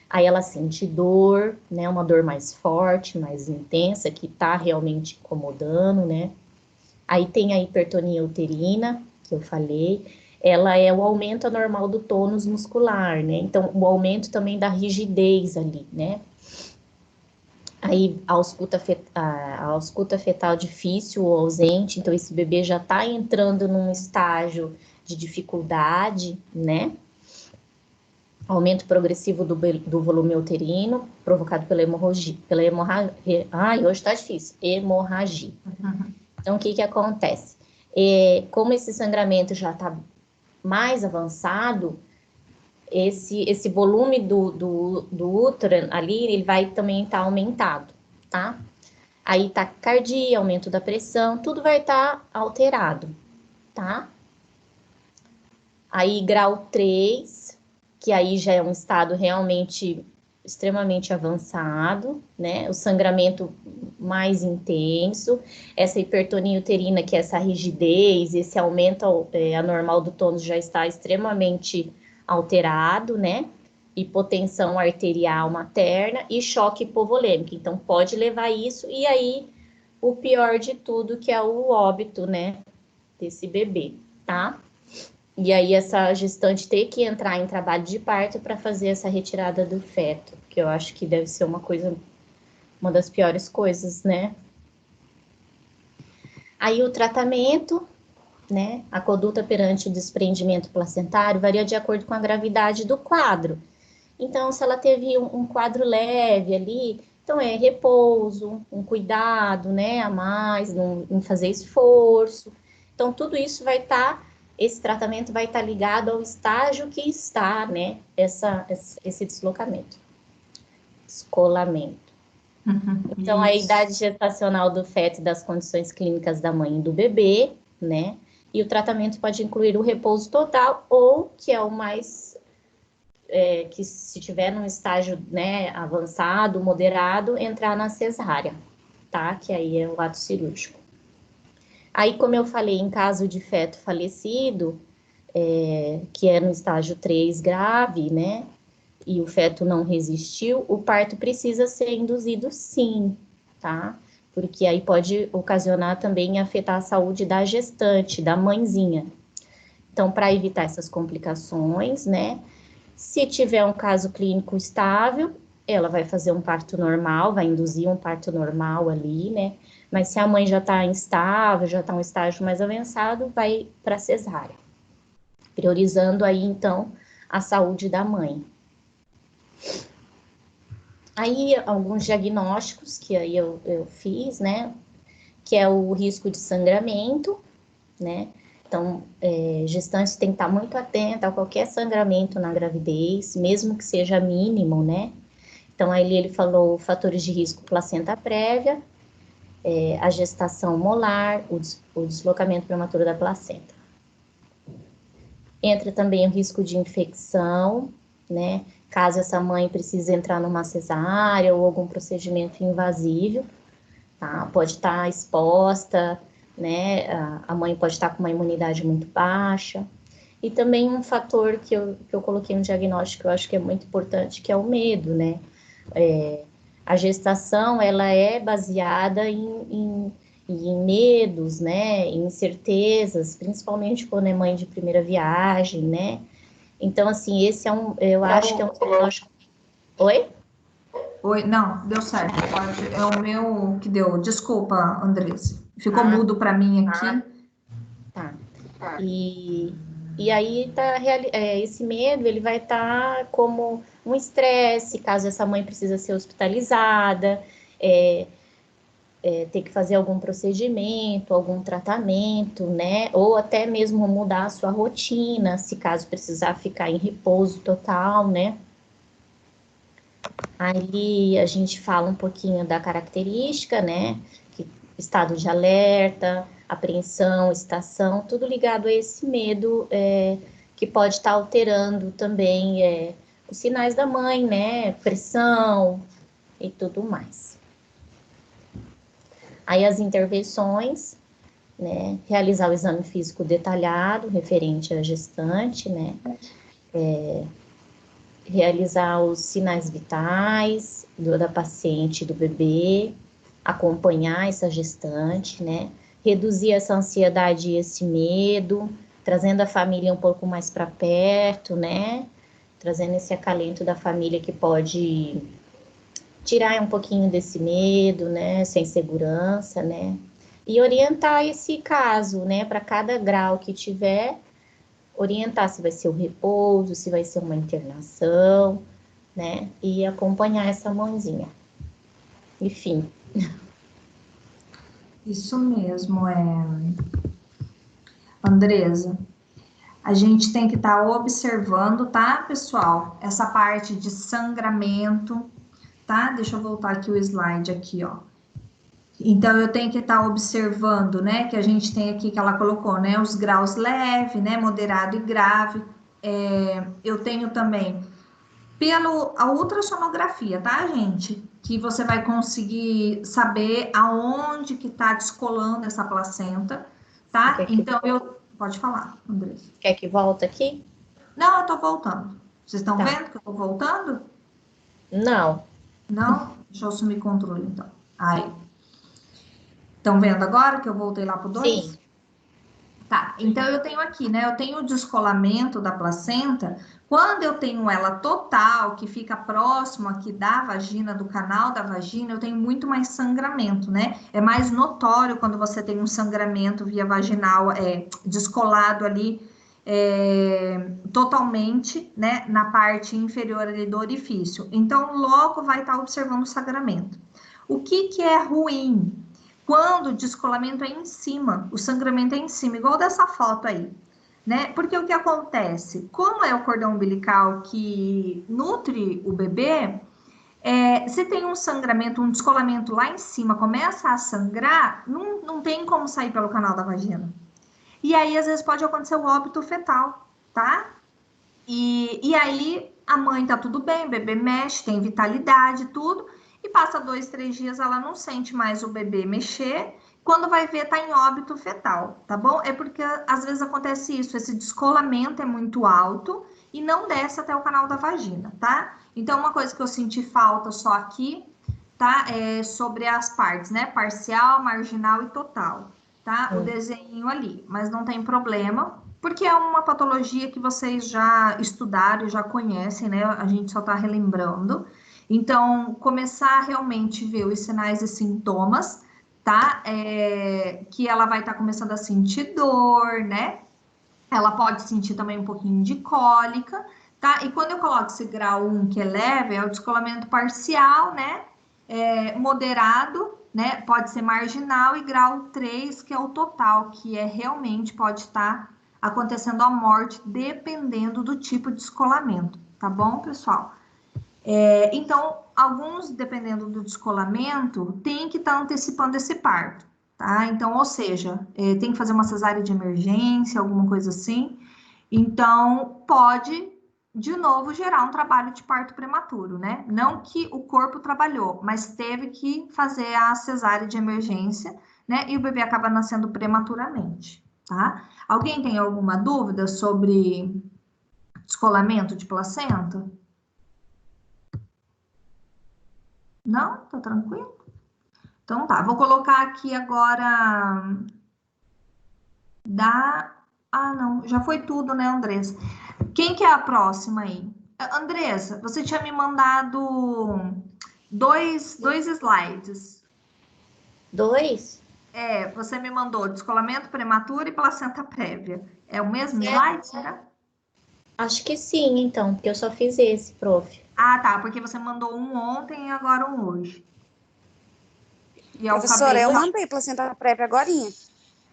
aí ela sente dor, né? Uma dor mais forte, mais intensa, que tá realmente incomodando, né? Aí tem a hipertonia uterina, que eu falei, ela é o aumento anormal do tônus muscular, né? Então, o aumento também da rigidez ali, né? Aí a ausculta fetal difícil ou ausente, então esse bebê já está entrando num estágio de dificuldade, né? Aumento progressivo do volume uterino, provocado pela hemorragia. Ai, hoje tá difícil. Hemorragia. Então, o que acontece? Como esse sangramento já está mais avançado, esse volume do útero ali, ele vai também estar aumentado, tá? Aí taquicardia, aumento da pressão, tudo vai estar alterado, tá? Aí grau 3, que aí já é um estado realmente extremamente avançado, né? O sangramento mais intenso, essa hipertonia uterina, que é essa rigidez, esse aumento anormal do tônus já está extremamente alterado, né? Hipotensão arterial materna e choque hipovolêmico. Então, pode levar isso, e aí o pior de tudo, que é o óbito, né? Desse bebê, tá? E aí essa gestante ter que entrar em trabalho de parto para fazer essa retirada do feto, que eu acho que deve ser uma das piores coisas, né? Aí o tratamento, né? A conduta perante o desprendimento placentário varia de acordo com a gravidade do quadro. Então, se ela teve um quadro leve ali, então é repouso, um cuidado, né, a mais, em fazer esforço. Então, tudo isso vai estar esse tratamento vai estar ligado ao estágio que está, né, esse deslocamento, descolamento. Então, a idade gestacional do feto e das condições clínicas da mãe e do bebê, né, e o tratamento pode incluir o repouso total ou, que é o mais, que se tiver num estágio, né, avançado, moderado, entrar na cesárea, tá, que aí é o ato cirúrgico. Aí, como eu falei, em caso de feto falecido, que é no estágio 3 grave, né, e o feto não resistiu, o parto precisa ser induzido sim, tá? Porque aí pode ocasionar também afetar a saúde da gestante, da mãezinha. Então, para evitar essas complicações, né, se tiver um caso clínico estável, ela vai fazer um parto normal, vai induzir um parto normal ali, né? Mas se a mãe já está instável, já está um estágio mais avançado, vai para cesárea. Priorizando aí, então, a saúde da mãe. Aí, alguns diagnósticos que aí eu fiz, né? Que é o risco de sangramento, né? Então, gestante tem que estar muito atenta a qualquer sangramento na gravidez, mesmo que seja mínimo, né? Então, aí ele falou fatores de risco: placenta prévia, a gestação molar, o deslocamento prematuro da placenta. Entra também o risco de infecção, né? Caso essa mãe precise entrar numa cesárea ou algum procedimento invasivo, tá? Pode estar exposta, né? A mãe pode estar com uma imunidade muito baixa. E também um fator que eu coloquei no diagnóstico, que eu acho que é muito importante, que é o medo, né? A gestação, ela é baseada em medos, né? Em incertezas, principalmente quando é mãe de primeira viagem, né? Então, assim, esse eu acho que é um diagnóstico... Oi? Oi, não, deu certo. É o meu que deu. Desculpa, Andressa. Ficou mudo para mim aqui. Tá. E aí esse medo, ele vai estar como um estresse, caso essa mãe precisa ser hospitalizada, ter que fazer algum procedimento, algum tratamento, né? Ou até mesmo mudar a sua rotina, se caso precisar ficar em repouso total, né? Aí a gente fala um pouquinho da característica, né? Estado de alerta, apreensão, excitação, tudo ligado a esse medo que pode estar alterando também os sinais da mãe, né? Pressão e tudo mais. Aí as intervenções, né? Realizar o exame físico detalhado referente à gestante, né? Realizar os sinais vitais da paciente e do bebê, acompanhar essa gestante, né? Reduzir essa ansiedade e esse medo, trazendo a família um pouco mais para perto, né? Trazendo esse acalento da família que pode tirar um pouquinho desse medo, né? Essa insegurança, né? E orientar esse caso, né? Para cada grau que tiver, orientar se vai ser o repouso, se vai ser uma internação, né? E acompanhar essa mãozinha. Enfim. Isso mesmo, Andresa. A gente tem que estar observando, tá, pessoal? Essa parte de sangramento, tá? Deixa eu voltar aqui o slide aqui, ó. Então, eu tenho que estar observando, né, que a gente tem aqui, que ela colocou, né, os graus leve, né, moderado e grave. Eu tenho também a ultrassonografia, tá, gente? Que você vai conseguir saber aonde que tá descolando essa placenta, tá? Então, pode falar, Andressa. Quer que volta aqui? Não, eu tô voltando. Vocês estão vendo que eu tô voltando? Não. Não? Deixa eu assumir controle, então. Aí. Estão vendo agora que eu voltei lá pro 2? Sim. Tá, então eu tenho aqui, né? Eu tenho o descolamento da placenta. Quando eu tenho ela total, que fica próximo aqui da vagina, do canal da vagina, eu tenho muito mais sangramento, né? É mais notório quando você tem um sangramento via vaginal descolado ali totalmente, né? Na parte inferior ali do orifício. Então, logo vai estar observando o sangramento. O que é ruim? Quando o descolamento é em cima, o sangramento é em cima, igual dessa foto aí. né? Porque o que acontece? Como é o cordão umbilical que nutre o bebê, se tem um sangramento, um descolamento lá em cima, começa a sangrar, não tem como sair pelo canal da vagina. E aí, às vezes, pode acontecer o óbito fetal, tá? E aí, a mãe tá tudo bem, o bebê mexe, tem vitalidade, tudo, e passa 2, 3 dias, ela não sente mais o bebê mexer, quando vai ver, tá em óbito fetal, tá bom? É porque, às vezes, acontece isso, esse descolamento é muito alto e não desce até o canal da vagina, tá? Então, uma coisa que eu senti falta só aqui, tá? É sobre as partes, né? Parcial, marginal e total, tá? O desenho ali, mas não tem problema, porque é uma patologia que vocês já estudaram, já conhecem, né? A gente só tá relembrando. Então, começar a realmente ver os sinais e sintomas, tá? Que ela vai estar começando a sentir dor, né? Ela pode sentir também um pouquinho de cólica, tá? E quando eu coloco esse grau 1, que é leve, é o descolamento parcial, né? Moderado, né? Pode ser marginal, e grau 3, que é o total, que realmente pode estar acontecendo a morte, dependendo do tipo de descolamento, tá bom, pessoal? Então, alguns, dependendo do descolamento, tem que estar antecipando esse parto, tá? Então, ou seja, tem que fazer uma cesárea de emergência, alguma coisa assim. Então, pode, de novo, gerar um trabalho de parto prematuro, né? Não que o corpo trabalhou, mas teve que fazer a cesárea de emergência, né? E o bebê acaba nascendo prematuramente, tá? Alguém tem alguma dúvida sobre descolamento de placenta? Não? Tá tranquilo? Então tá, vou colocar aqui agora Ah, não, já foi tudo, né, Andressa? Quem que é a próxima aí? Andressa, você tinha me mandado dois slides. 2? Você me mandou descolamento prematuro e placenta prévia. É o mesmo É. slide, será? Acho que sim, então, porque eu só fiz esse, prof. Ah, tá, porque você mandou um ontem e agora um hoje. E Professora, eu de... mandei placenta prévia agorinha.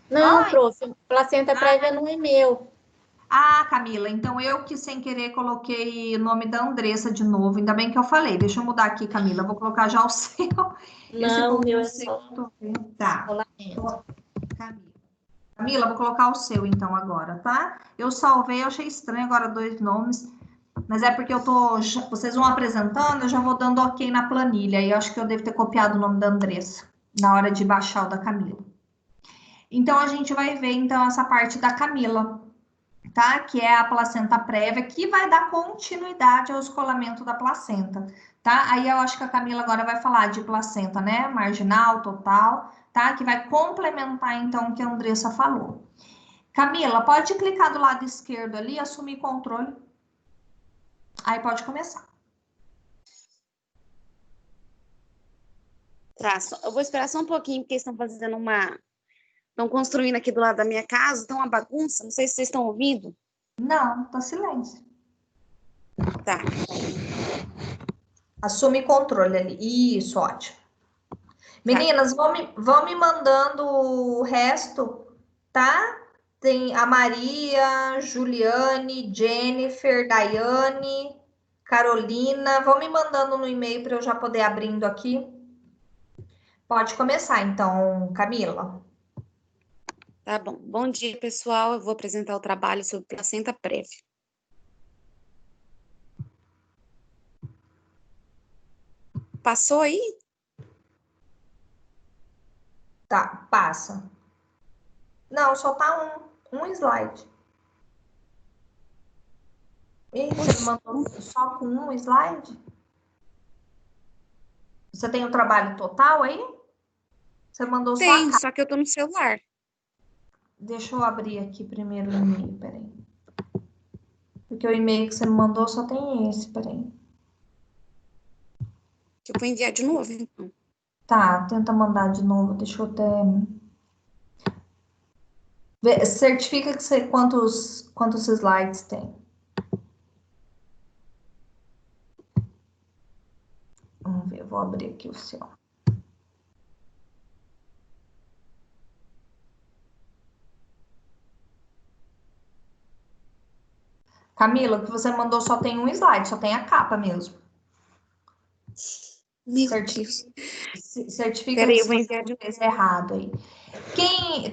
Não, Ai. prof, placenta prévia não é meu. Ah, Camila, então eu que sem querer coloquei o nome da Andressa de novo, ainda bem que eu falei. Deixa eu mudar aqui, Camila, vou colocar já o seu. Esse Não, foi o meu o é seu. só Tá. descolamento. Camila, vou colocar o seu então agora, tá? Eu salvei, eu achei estranho agora 2 nomes, mas é porque vocês vão apresentando, eu já vou dando ok na planilha, e eu acho que eu devo ter copiado o nome da Andressa na hora de baixar o da Camila. Então a gente vai ver então essa parte da Camila, tá? Que é a placenta prévia, que vai dar continuidade ao escoamento da placenta, tá? Aí eu acho que a Camila agora vai falar de placenta, né? Marginal, total, tá? Que vai complementar, então, o que a Andressa falou. Camila, pode clicar do lado esquerdo ali, assumir controle. Aí pode começar. Tá, eu vou esperar só um pouquinho, porque eles estão fazendo Estão construindo aqui do lado da minha casa, tá uma bagunça, não sei se vocês estão ouvindo. Não, tá silêncio. Tá. Assume controle ali. Isso, ótimo. Meninas, vão me mandando o resto, tá? Tem a Maria, Juliane, Jennifer, Daiane, Carolina. Vão me mandando no e-mail para eu já poder abrindo aqui. Pode começar, então, Camila. Tá bom. Bom dia, pessoal. Eu vou apresentar o trabalho sobre placenta prévia. Passou aí? Tá, passa. Não, só tá um slide. Ih, você mandou só com um slide? Você tem o trabalho total aí? Você mandou só a Tem, capa. só que eu tô no celular. Deixa eu abrir aqui primeiro o e-mail, peraí. Porque o e-mail que você me mandou só tem esse, peraí. Eu vou enviar de novo, então. Tá, tenta mandar de novo, deixa eu até... Certifica que você quantos slides tem. Vamos ver, eu vou abrir aqui o seu. Camila, o que você mandou só tem um slide, só tem a capa mesmo. Meu Certi- Deus. Certifica Peraí, eu se vou você enviar de fez errado aí.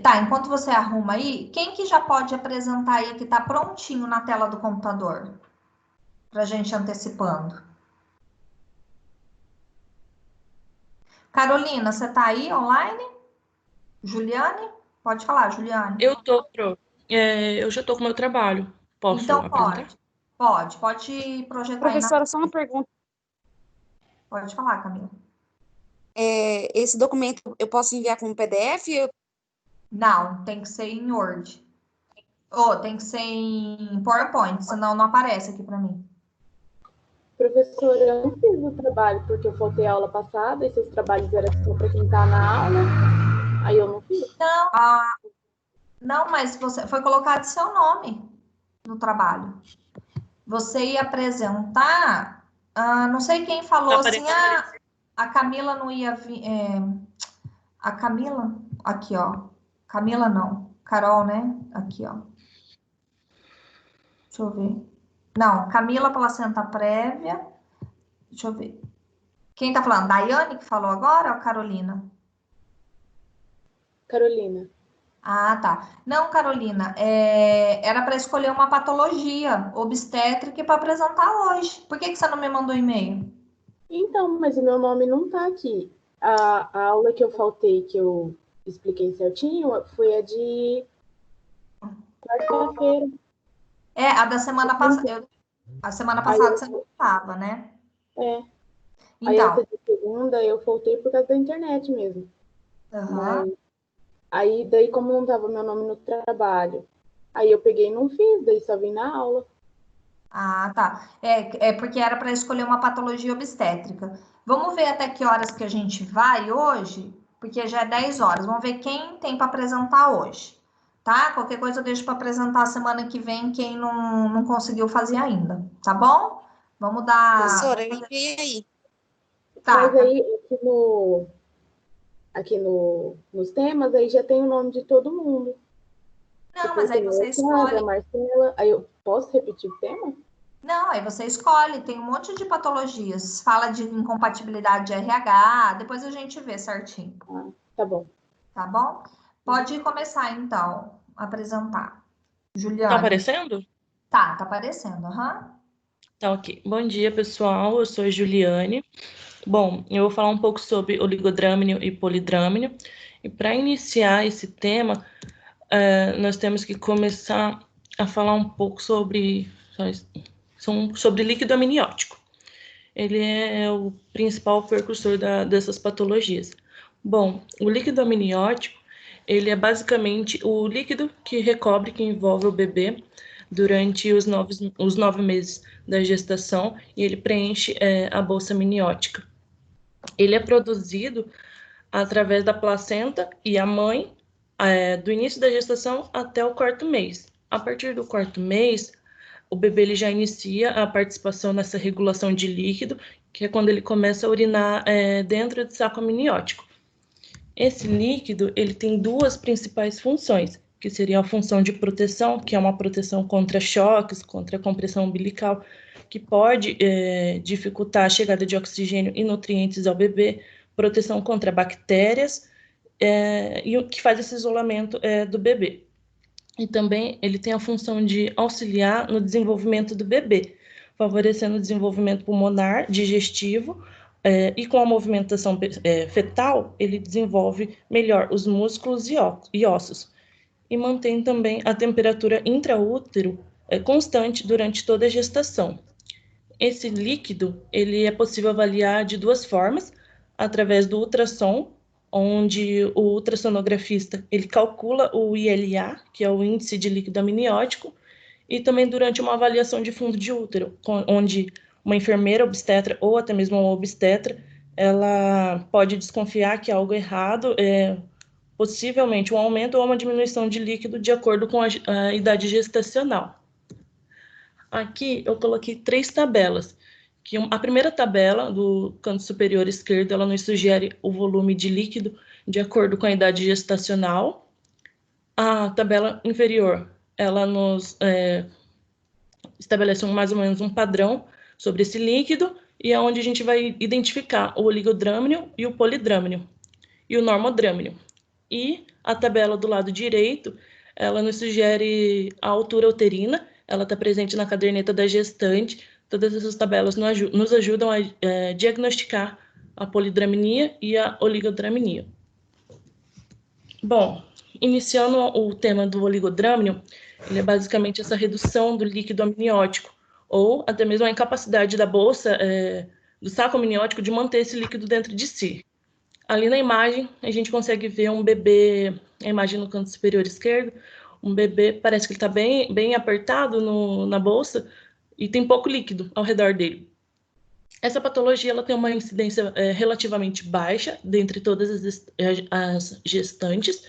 Tá, enquanto você arruma aí, quem que já pode apresentar aí que tá prontinho na tela do computador? Pra gente antecipando. Carolina, você tá aí online? Juliane? Pode falar, Juliane. Eu tô pro. Eu já tô com o meu trabalho. Posso Então apresentar? pode projetar aí na. Professora, só uma pergunta. Pode falar, Camila. Esse documento eu posso enviar como PDF? Não, tem que ser em Word. Ou tem que ser em PowerPoint, senão não aparece aqui para mim. Professora, eu não fiz o trabalho porque eu faltei a aula passada e seus trabalhos eram só para quem está na aula. Aí eu não fiz. Não, mas você foi colocado seu nome no trabalho. Você ia apresentar, não sei quem falou Tá assim, a Camila não ia vir. A Camila, aqui, ó. Camila não, Carol, né? Aqui, ó. Deixa eu ver. Não, Camila Placenta Prévia. Deixa eu ver. Quem tá falando? Daiane que falou agora ou Carolina? Carolina. Ah, tá. Não, Carolina, era para escolher uma patologia obstétrica para apresentar hoje. Por que você não me mandou e-mail? Então, mas o meu nome não tá aqui. A aula que eu faltei, que eu expliquei certinho, foi a de quarta-feira. A da semana passada. A semana passada você não estava, né? Aí essa Então. de segunda eu faltei por causa da internet mesmo. Aham. Aí, daí, como não tava meu nome no trabalho, aí eu peguei e não fiz, daí só vim na aula. Ah, tá. Porque era para escolher uma patologia obstétrica. Vamos ver até que horas que a gente vai hoje, porque já é 10 horas. Vamos ver quem tem para apresentar hoje, tá? Qualquer coisa eu deixo para apresentar semana que vem quem não conseguiu fazer ainda, tá bom? Vamos dar. Professora, eu enviei aí. Tá. Mas aí, nos temas, aí já tem o nome de todo mundo. Não, mas aí tem você a Sandra, escolhe. a Marcela. Aí eu posso repetir o tema? Não, aí você escolhe, tem um monte de patologias. Fala de incompatibilidade de RH, depois a gente vê certinho. Ah, tá bom. Tá bom? Pode começar, então, a apresentar. Juliana. Tá aparecendo? Tá aparecendo, aham. Tá, ok. Bom dia, pessoal. Eu sou a Juliane. Bom, eu vou falar um pouco sobre oligodrâmino e polidrâmino. E para iniciar esse tema, nós temos que começar a falar um pouco sobre líquido amniótico. Ele é o principal precursor dessas patologias. Bom, o líquido amniótico, ele é basicamente o líquido que recobre, que envolve o bebê durante os 9 meses da gestação, e ele preenche a bolsa amniótica. Ele é produzido através da placenta e a mãe, do início da gestação até o 4º mês. A partir do 4º mês, o bebê ele já inicia a participação nessa regulação de líquido, que é quando ele começa a urinar dentro do saco amniótico. Esse líquido ele tem 2 principais funções, que seria a função de proteção, que é uma proteção contra choques, contra a compressão umbilical, que pode dificultar a chegada de oxigênio e nutrientes ao bebê, proteção contra bactérias, e o que faz esse isolamento do bebê. E também ele tem a função de auxiliar no desenvolvimento do bebê, favorecendo o desenvolvimento pulmonar, digestivo, e com a movimentação fetal, ele desenvolve melhor os músculos e ossos. E mantém também a temperatura intraútero constante durante toda a gestação. Esse líquido, ele é possível avaliar de 2 formas, através do ultrassom, onde o ultrassonografista ele calcula o ILA, que é o índice de líquido amniótico, e também durante uma avaliação de fundo de útero, onde uma enfermeira obstetra ou até mesmo uma obstetra, ela pode desconfiar que há algo errado, possivelmente um aumento ou uma diminuição de líquido de acordo com a idade gestacional. Aqui eu coloquei 3 tabelas. A primeira tabela, do canto superior esquerdo, ela nos sugere o volume de líquido de acordo com a idade gestacional. A tabela inferior, ela nos estabelece mais ou menos um padrão sobre esse líquido e é onde a gente vai identificar o oligodrâmino e o polidrâmino e o normodrâmino. E a tabela do lado direito, ela nos sugere a altura uterina, ela está presente na caderneta da gestante. Todas essas tabelas nos ajudam a diagnosticar a polidramnia e a oligodramnia. Bom, iniciando o tema do oligodrâmino, ele é basicamente essa redução do líquido amniótico, ou até mesmo a incapacidade da bolsa, do saco amniótico, de manter esse líquido dentro de si. Ali na imagem, a gente consegue ver um bebê, a imagem no canto superior esquerdo, um bebê, parece que ele está bem apertado na bolsa e tem pouco líquido ao redor dele. Essa patologia ela tem uma incidência relativamente baixa dentre todas as gestantes,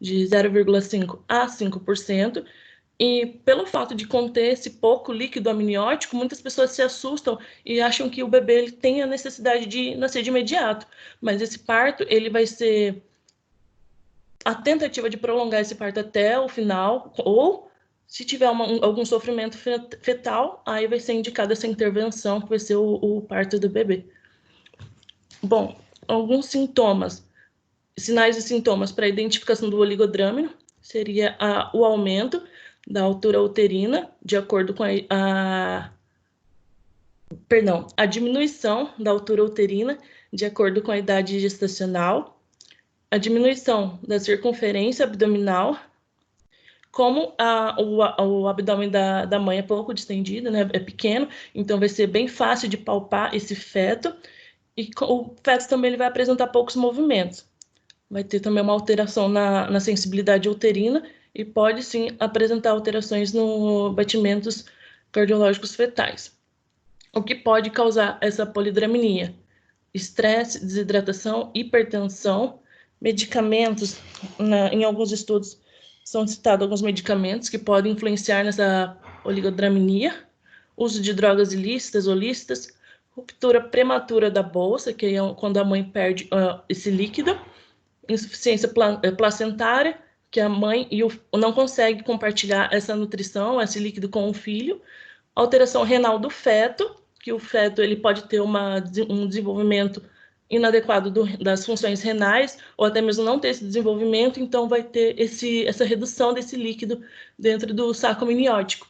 de 0,5% a 5%, e pelo fato de conter esse pouco líquido amniótico, muitas pessoas se assustam e acham que o bebê ele tem a necessidade de nascer de imediato, mas esse parto ele vai ser a tentativa de prolongar esse parto até o final, ou se tiver algum sofrimento fetal, aí vai ser indicada essa intervenção, que vai ser o parto do bebê. Bom, alguns sintomas, sinais e sintomas para a identificação do oligodrâmino seria o aumento da altura uterina, de acordo com a diminuição da altura uterina, de acordo com a idade gestacional, a diminuição da circunferência abdominal, como o abdômen da mãe é pouco distendido, né, é pequeno, então vai ser bem fácil de palpar esse feto, e o feto também ele vai apresentar poucos movimentos. Vai ter também uma alteração na sensibilidade uterina e pode sim apresentar alterações no batimentos cardiológicos fetais. O que pode causar essa polidramnia? Estresse, desidratação, hipertensão, medicamentos. Em alguns estudos são citados alguns medicamentos que podem influenciar nessa oligodramnia, uso de drogas ilícitas ou lícitas, ruptura prematura da bolsa, que é quando a mãe perde esse líquido, insuficiência placentária, que a mãe não consegue compartilhar essa nutrição, esse líquido com o filho, alteração renal do feto, que o feto ele pode ter um desenvolvimento inadequado das funções renais, ou até mesmo não ter esse desenvolvimento, então vai ter essa redução desse líquido dentro do saco amniótico.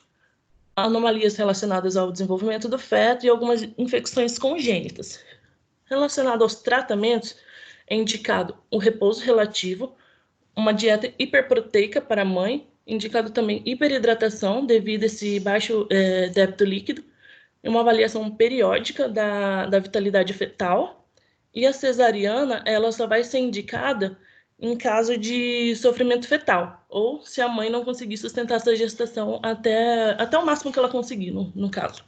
Anomalias relacionadas ao desenvolvimento do feto e algumas infecções congênitas. Relacionado aos tratamentos, é indicado o repouso relativo, uma dieta hiperproteica para a mãe, indicado também hiperidratação devido a esse baixo débito líquido, e uma avaliação periódica da vitalidade fetal. E a cesariana, ela só vai ser indicada em caso de sofrimento fetal, ou se a mãe não conseguir sustentar essa gestação até o máximo que ela conseguir, no caso.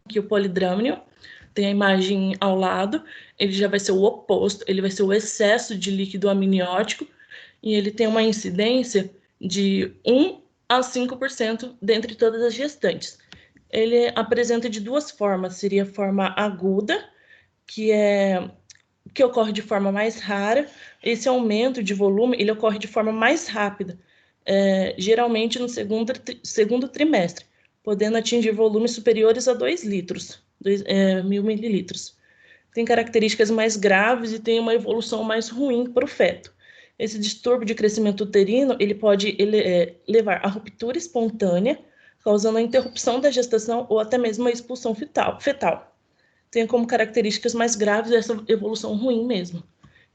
Aqui o polidrâmino, tem a imagem ao lado, ele já vai ser o oposto, ele vai ser o excesso de líquido amniótico, e ele tem uma incidência de 1 a 5% dentre todas as gestantes. Ele apresenta de duas formas, seria a forma aguda, que ocorre de forma mais rara. Esse aumento de volume, ele ocorre de forma mais rápida, geralmente no segundo trimestre, podendo atingir volumes superiores a 2 litros, 1.000 mililitros. Tem características mais graves e tem uma evolução mais ruim para o feto. Esse distúrbio de crescimento uterino, ele pode levar à ruptura espontânea, causando a interrupção da gestação ou até mesmo a expulsão fetal. Tem como características mais graves essa evolução ruim mesmo.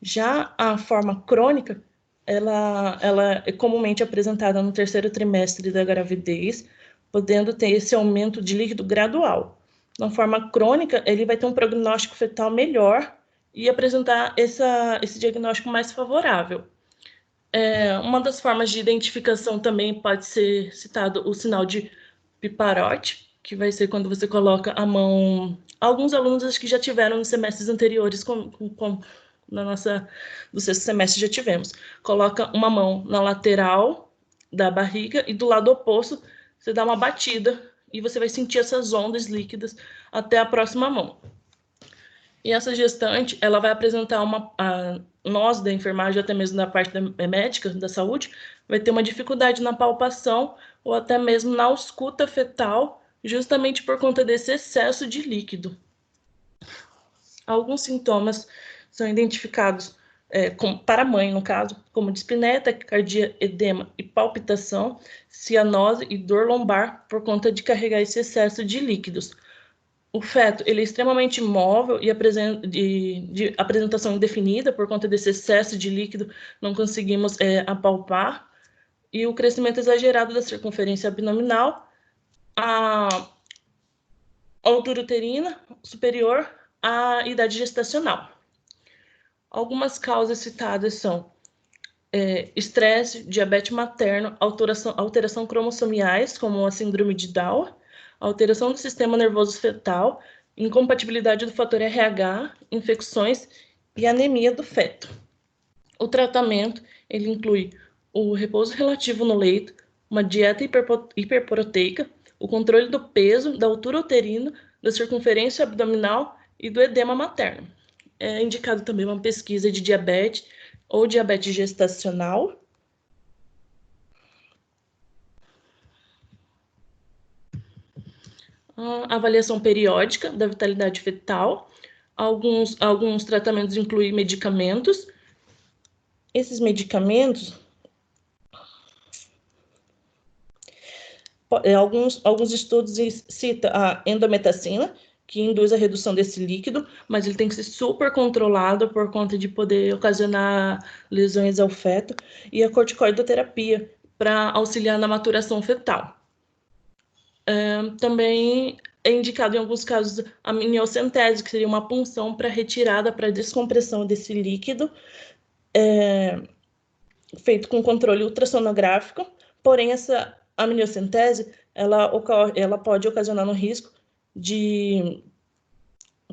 Já a forma crônica, ela é comumente apresentada no 3º trimestre da gravidez, podendo ter esse aumento de líquido gradual. Na forma crônica, ele vai ter um prognóstico fetal melhor e apresentar esse diagnóstico mais favorável. Uma das formas de identificação também pode ser citado o sinal de Piparote, que vai ser quando você coloca a mão. Alguns alunos acho que já tiveram nos semestres anteriores, do 6º semestre já tivemos. Coloca uma mão na lateral da barriga e do lado oposto você dá uma batida e você vai sentir essas ondas líquidas até a próxima mão. E essa gestante, ela vai apresentar nós da enfermagem, até mesmo da parte médica, da saúde, vai ter uma dificuldade na palpação ou até mesmo na ausculta fetal, justamente por conta desse excesso de líquido. Alguns sintomas são identificados para a mãe, no caso, como dispneia, taquicardia, edema e palpitação, cianose e dor lombar por conta de carregar esse excesso de líquidos. O feto ele é extremamente móvel e de apresentação indefinida por conta desse excesso de líquido, não conseguimos apalpar. E o crescimento exagerado da circunferência abdominal, a altura uterina superior à idade gestacional. Algumas causas citadas são estresse, diabetes materno, alteração cromossomiais, como a síndrome de Down, alteração do sistema nervoso fetal, incompatibilidade do fator RH, infecções e anemia do feto. O tratamento ele inclui o repouso relativo no leito, uma dieta hiperproteica, o controle do peso, da altura uterina, da circunferência abdominal e do edema materno. É indicado também uma pesquisa de diabetes ou diabetes gestacional. A avaliação periódica da vitalidade fetal. Alguns tratamentos incluem medicamentos. Esses medicamentos, alguns estudos citam a endometacina, que induz a redução desse líquido, mas ele tem que ser super controlado por conta de poder ocasionar lesões ao feto, e a corticoidoterapia, para auxiliar na maturação fetal. Também é indicado em alguns casos a amniocentese, que seria uma punção para retirada, para descompressão desse líquido, feito com controle ultrassonográfico, porém essa amniocentese ela pode ocasionar no risco de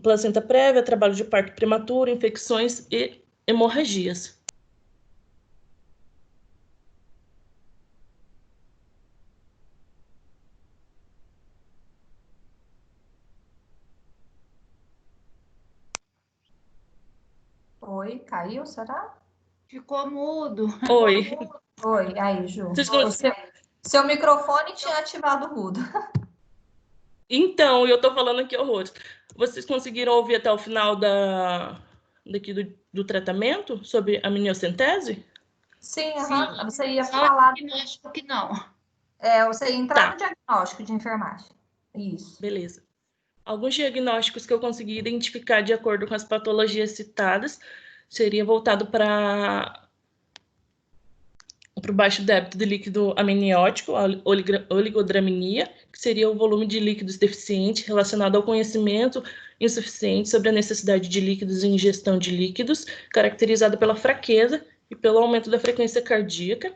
placenta prévia, trabalho de parto prematuro, infecções e hemorragias. Oi, caiu, será? Ficou mudo. Oi. Oi, aí, Ju. Vocês Seu microfone tinha ativado o mudo. Então, eu tô falando aqui horrores. Vocês conseguiram ouvir até o final do tratamento sobre a amniocentese? Sim, Sim. você ia Só falar. diagnóstico que não. Você ia entrar no diagnóstico de enfermagem. Isso. Beleza. Alguns diagnósticos que eu consegui identificar de acordo com as patologias citadas seria voltado para o baixo débito de líquido amniótico, a oligodramia, que seria o volume de líquidos deficiente relacionado ao conhecimento insuficiente sobre a necessidade de líquidos e ingestão de líquidos, caracterizado pela fraqueza e pelo aumento da frequência cardíaca.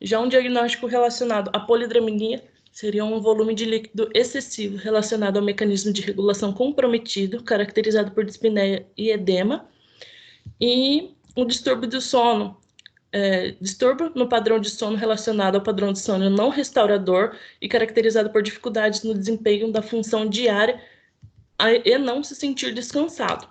Já um diagnóstico relacionado à polidramia seria um volume de líquido excessivo relacionado ao mecanismo de regulação comprometido, caracterizado por dispneia e edema. E um distúrbio do sono, distúrbio no padrão de sono relacionado ao padrão de sono não restaurador e caracterizado por dificuldades no desempenho da função diária e não se sentir descansado.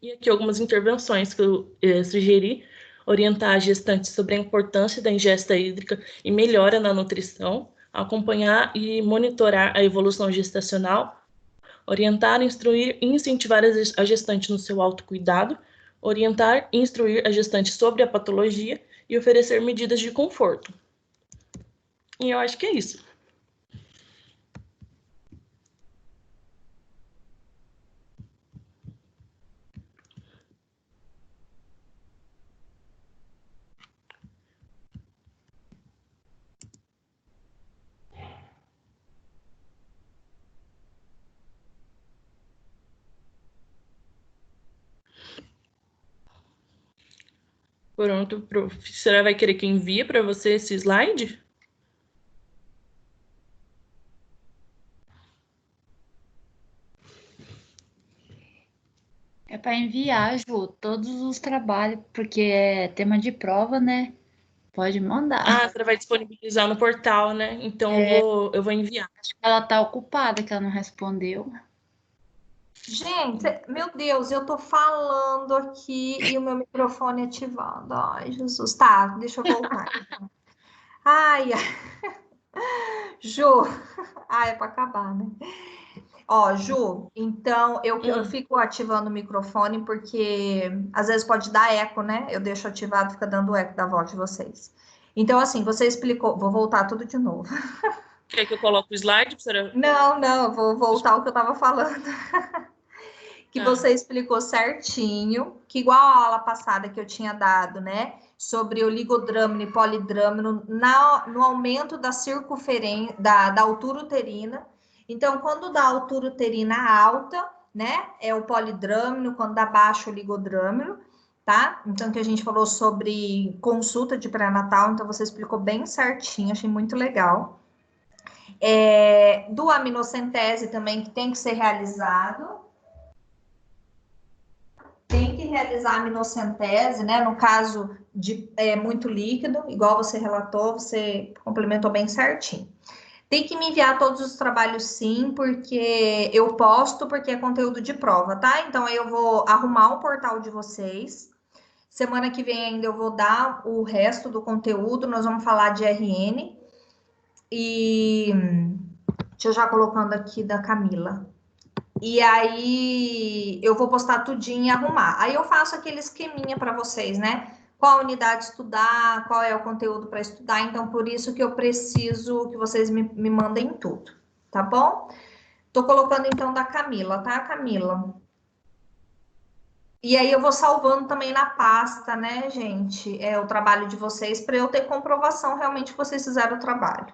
E aqui algumas intervenções que eu sugeri: orientar a gestante sobre a importância da ingesta hídrica e melhora na nutrição, acompanhar e monitorar a evolução gestacional, orientar, instruir e incentivar a gestante no seu autocuidado, orientar e instruir a gestante sobre a patologia e oferecer medidas de conforto. E eu acho que é isso. Pronto, a professora vai querer que envie para você esse slide? É para enviar, Ju, todos os trabalhos, porque é tema de prova, né? Pode mandar. Ah, você vai disponibilizar no portal, né? Então eu vou enviar. Acho que ela tá ocupada, que ela não respondeu. Gente, meu Deus, eu tô falando aqui e o meu microfone ativado. Ai, Jesus. Tá, deixa eu voltar. Ai, Ju. Ah, é para acabar, né? Ó, Ju, então eu fico ativando o microfone porque às vezes pode dar eco, né? Eu deixo ativado, fica dando eco da voz de vocês. Então, assim, você explicou, vou voltar tudo de novo. Quer que eu coloque o slide? Pra... Não, eu vou voltar ao que eu estava falando. Que Tá. você explicou certinho, que igual a aula passada que eu tinha dado, né? Sobre oligodrâmino e polidrâmino no aumento da circunferência, da altura uterina. Então, quando dá altura uterina alta, né? É o polidrâmino, quando dá baixo, o oligodrâmino, tá? Então, que a gente falou sobre consulta de pré-natal, então você explicou bem certinho, achei muito legal. Do aminocentese também, que tem que ser realizado. Tem que realizar a aminocentese, né? No caso de muito líquido, igual você relatou, você complementou bem certinho. Tem que me enviar todos os trabalhos, sim, porque eu posto, porque é conteúdo de prova, tá? Então, aí eu vou arrumar o portal de vocês. Semana que vem ainda eu vou dar o resto do conteúdo, nós vamos falar de RN. E deixa eu já colocando aqui da Camila. E aí eu vou postar tudinho e arrumar. Aí eu faço aquele esqueminha para vocês, né? Qual unidade estudar, qual é o conteúdo para estudar. Então, por isso que eu preciso que vocês me mandem tudo, tá bom? Tô colocando então da Camila, tá, Camila? E aí eu vou salvando também na pasta, né, gente? O trabalho de vocês para eu ter comprovação realmente que vocês fizeram o trabalho,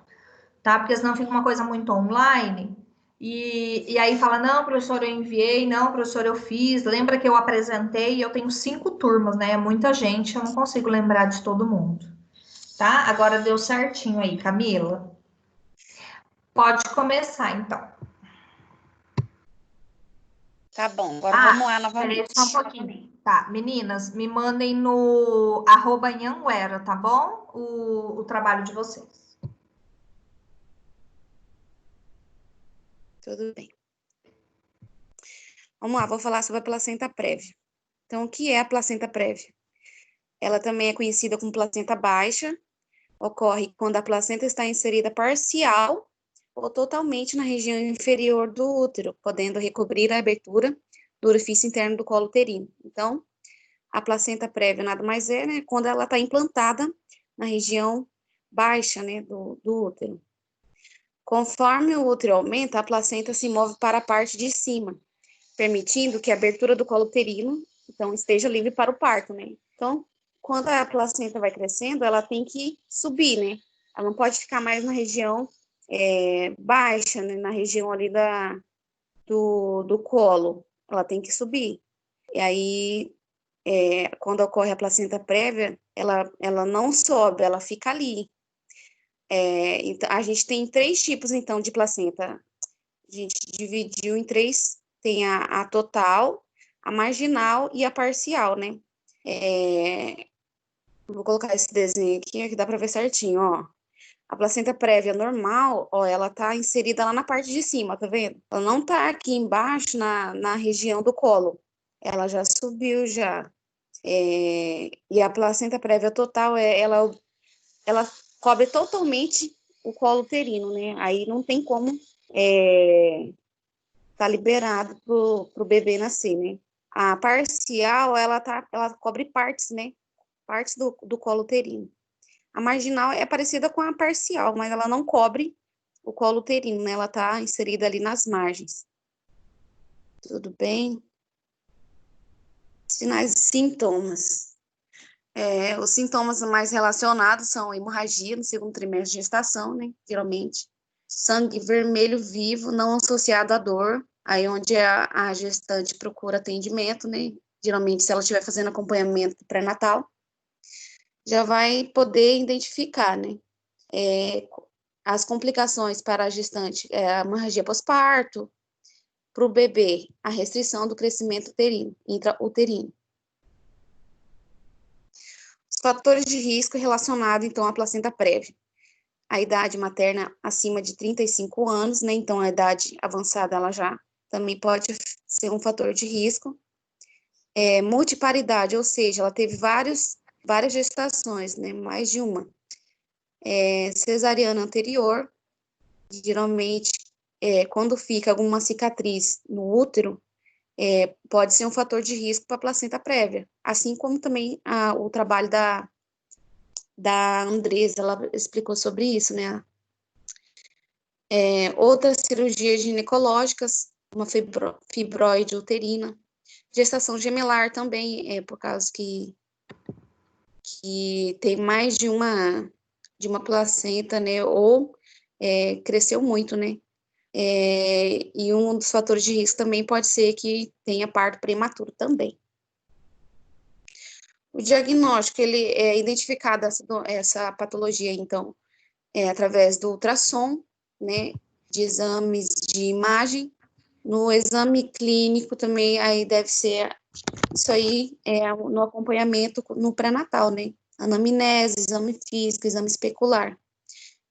tá? Porque senão fica uma coisa muito online. E aí fala, não, professor, eu enviei, não, professor, eu fiz, lembra que eu apresentei, e eu tenho 5 turmas, né? É muita gente, eu não consigo lembrar de todo mundo. Tá? Agora deu certinho aí, Camila. Pode começar, então. Tá bom, agora vamos lá novamente. Peraí, só um pouquinho. Tá, meninas, me mandem no @Anhanguera, tá bom? O trabalho de vocês. Tudo bem. Vamos lá, vou falar sobre a placenta prévia. Então, o que é a placenta prévia? Ela também é conhecida como placenta baixa. Ocorre quando a placenta está inserida parcial ou totalmente na região inferior do útero, podendo recobrir a abertura do orifício interno do colo uterino. Então, a placenta prévia nada mais é, né, quando ela está implantada na região baixa, né, do útero. Conforme o útero aumenta, a placenta se move para a parte de cima, permitindo que a abertura do colo uterino, então, esteja livre para o parto, né? Então, quando a placenta vai crescendo, ela tem que subir, né? Ela não pode ficar mais na região baixa, né? Na região ali do colo. Ela tem que subir. E aí, quando ocorre a placenta prévia, ela não sobe, ela fica ali. Então, a gente tem 3 tipos, então, de placenta. A gente dividiu em 3, tem a total, a marginal e a parcial, né? Vou colocar esse desenho aqui, que dá para ver certinho, ó. A placenta prévia normal, ó, ela tá inserida lá na parte de cima, tá vendo? Ela não tá aqui embaixo, na região do colo. Ela já subiu, já. E a placenta prévia total, ela cobre totalmente o colo uterino, né? Aí não tem como tá liberado pro bebê nascer, né? A parcial, ela cobre partes, né? Partes do colo uterino. A marginal é parecida com a parcial, mas ela não cobre o colo uterino, né? Ela está inserida ali nas margens. Tudo bem? Sinais e sintomas. Os sintomas mais relacionados são hemorragia no segundo trimestre de gestação, né? Geralmente. Sangue vermelho vivo, não associado à dor. Aí onde a gestante procura atendimento, né? Geralmente, se ela estiver fazendo acompanhamento pré-natal, já vai poder identificar, né? As complicações para a gestante, a hemorragia pós-parto, para o bebê, a restrição do crescimento uterino, intrauterino. Os fatores de risco relacionados, então, à placenta prévia. A idade materna acima de 35 anos, né? Então, a idade avançada, ela já também pode ser um fator de risco. Multiparidade, ou seja, ela teve várias gestações, né? Mais de uma. Cesariana anterior, geralmente, quando fica alguma cicatriz no útero, pode ser um fator de risco para a placenta prévia, assim como também o trabalho da Andresa, ela explicou sobre isso, né? Outras cirurgias ginecológicas, uma fibroide uterina, gestação gemelar também, por causa que tem mais de uma placenta, né? Ou cresceu muito, né? E um dos fatores de risco também pode ser que tenha parto prematuro também. O diagnóstico, ele é identificado essa patologia, então, através do ultrassom, né, de exames de imagem. No exame clínico também, aí deve ser, isso aí no acompanhamento no pré-natal, né, anamnese, exame físico, exame especular.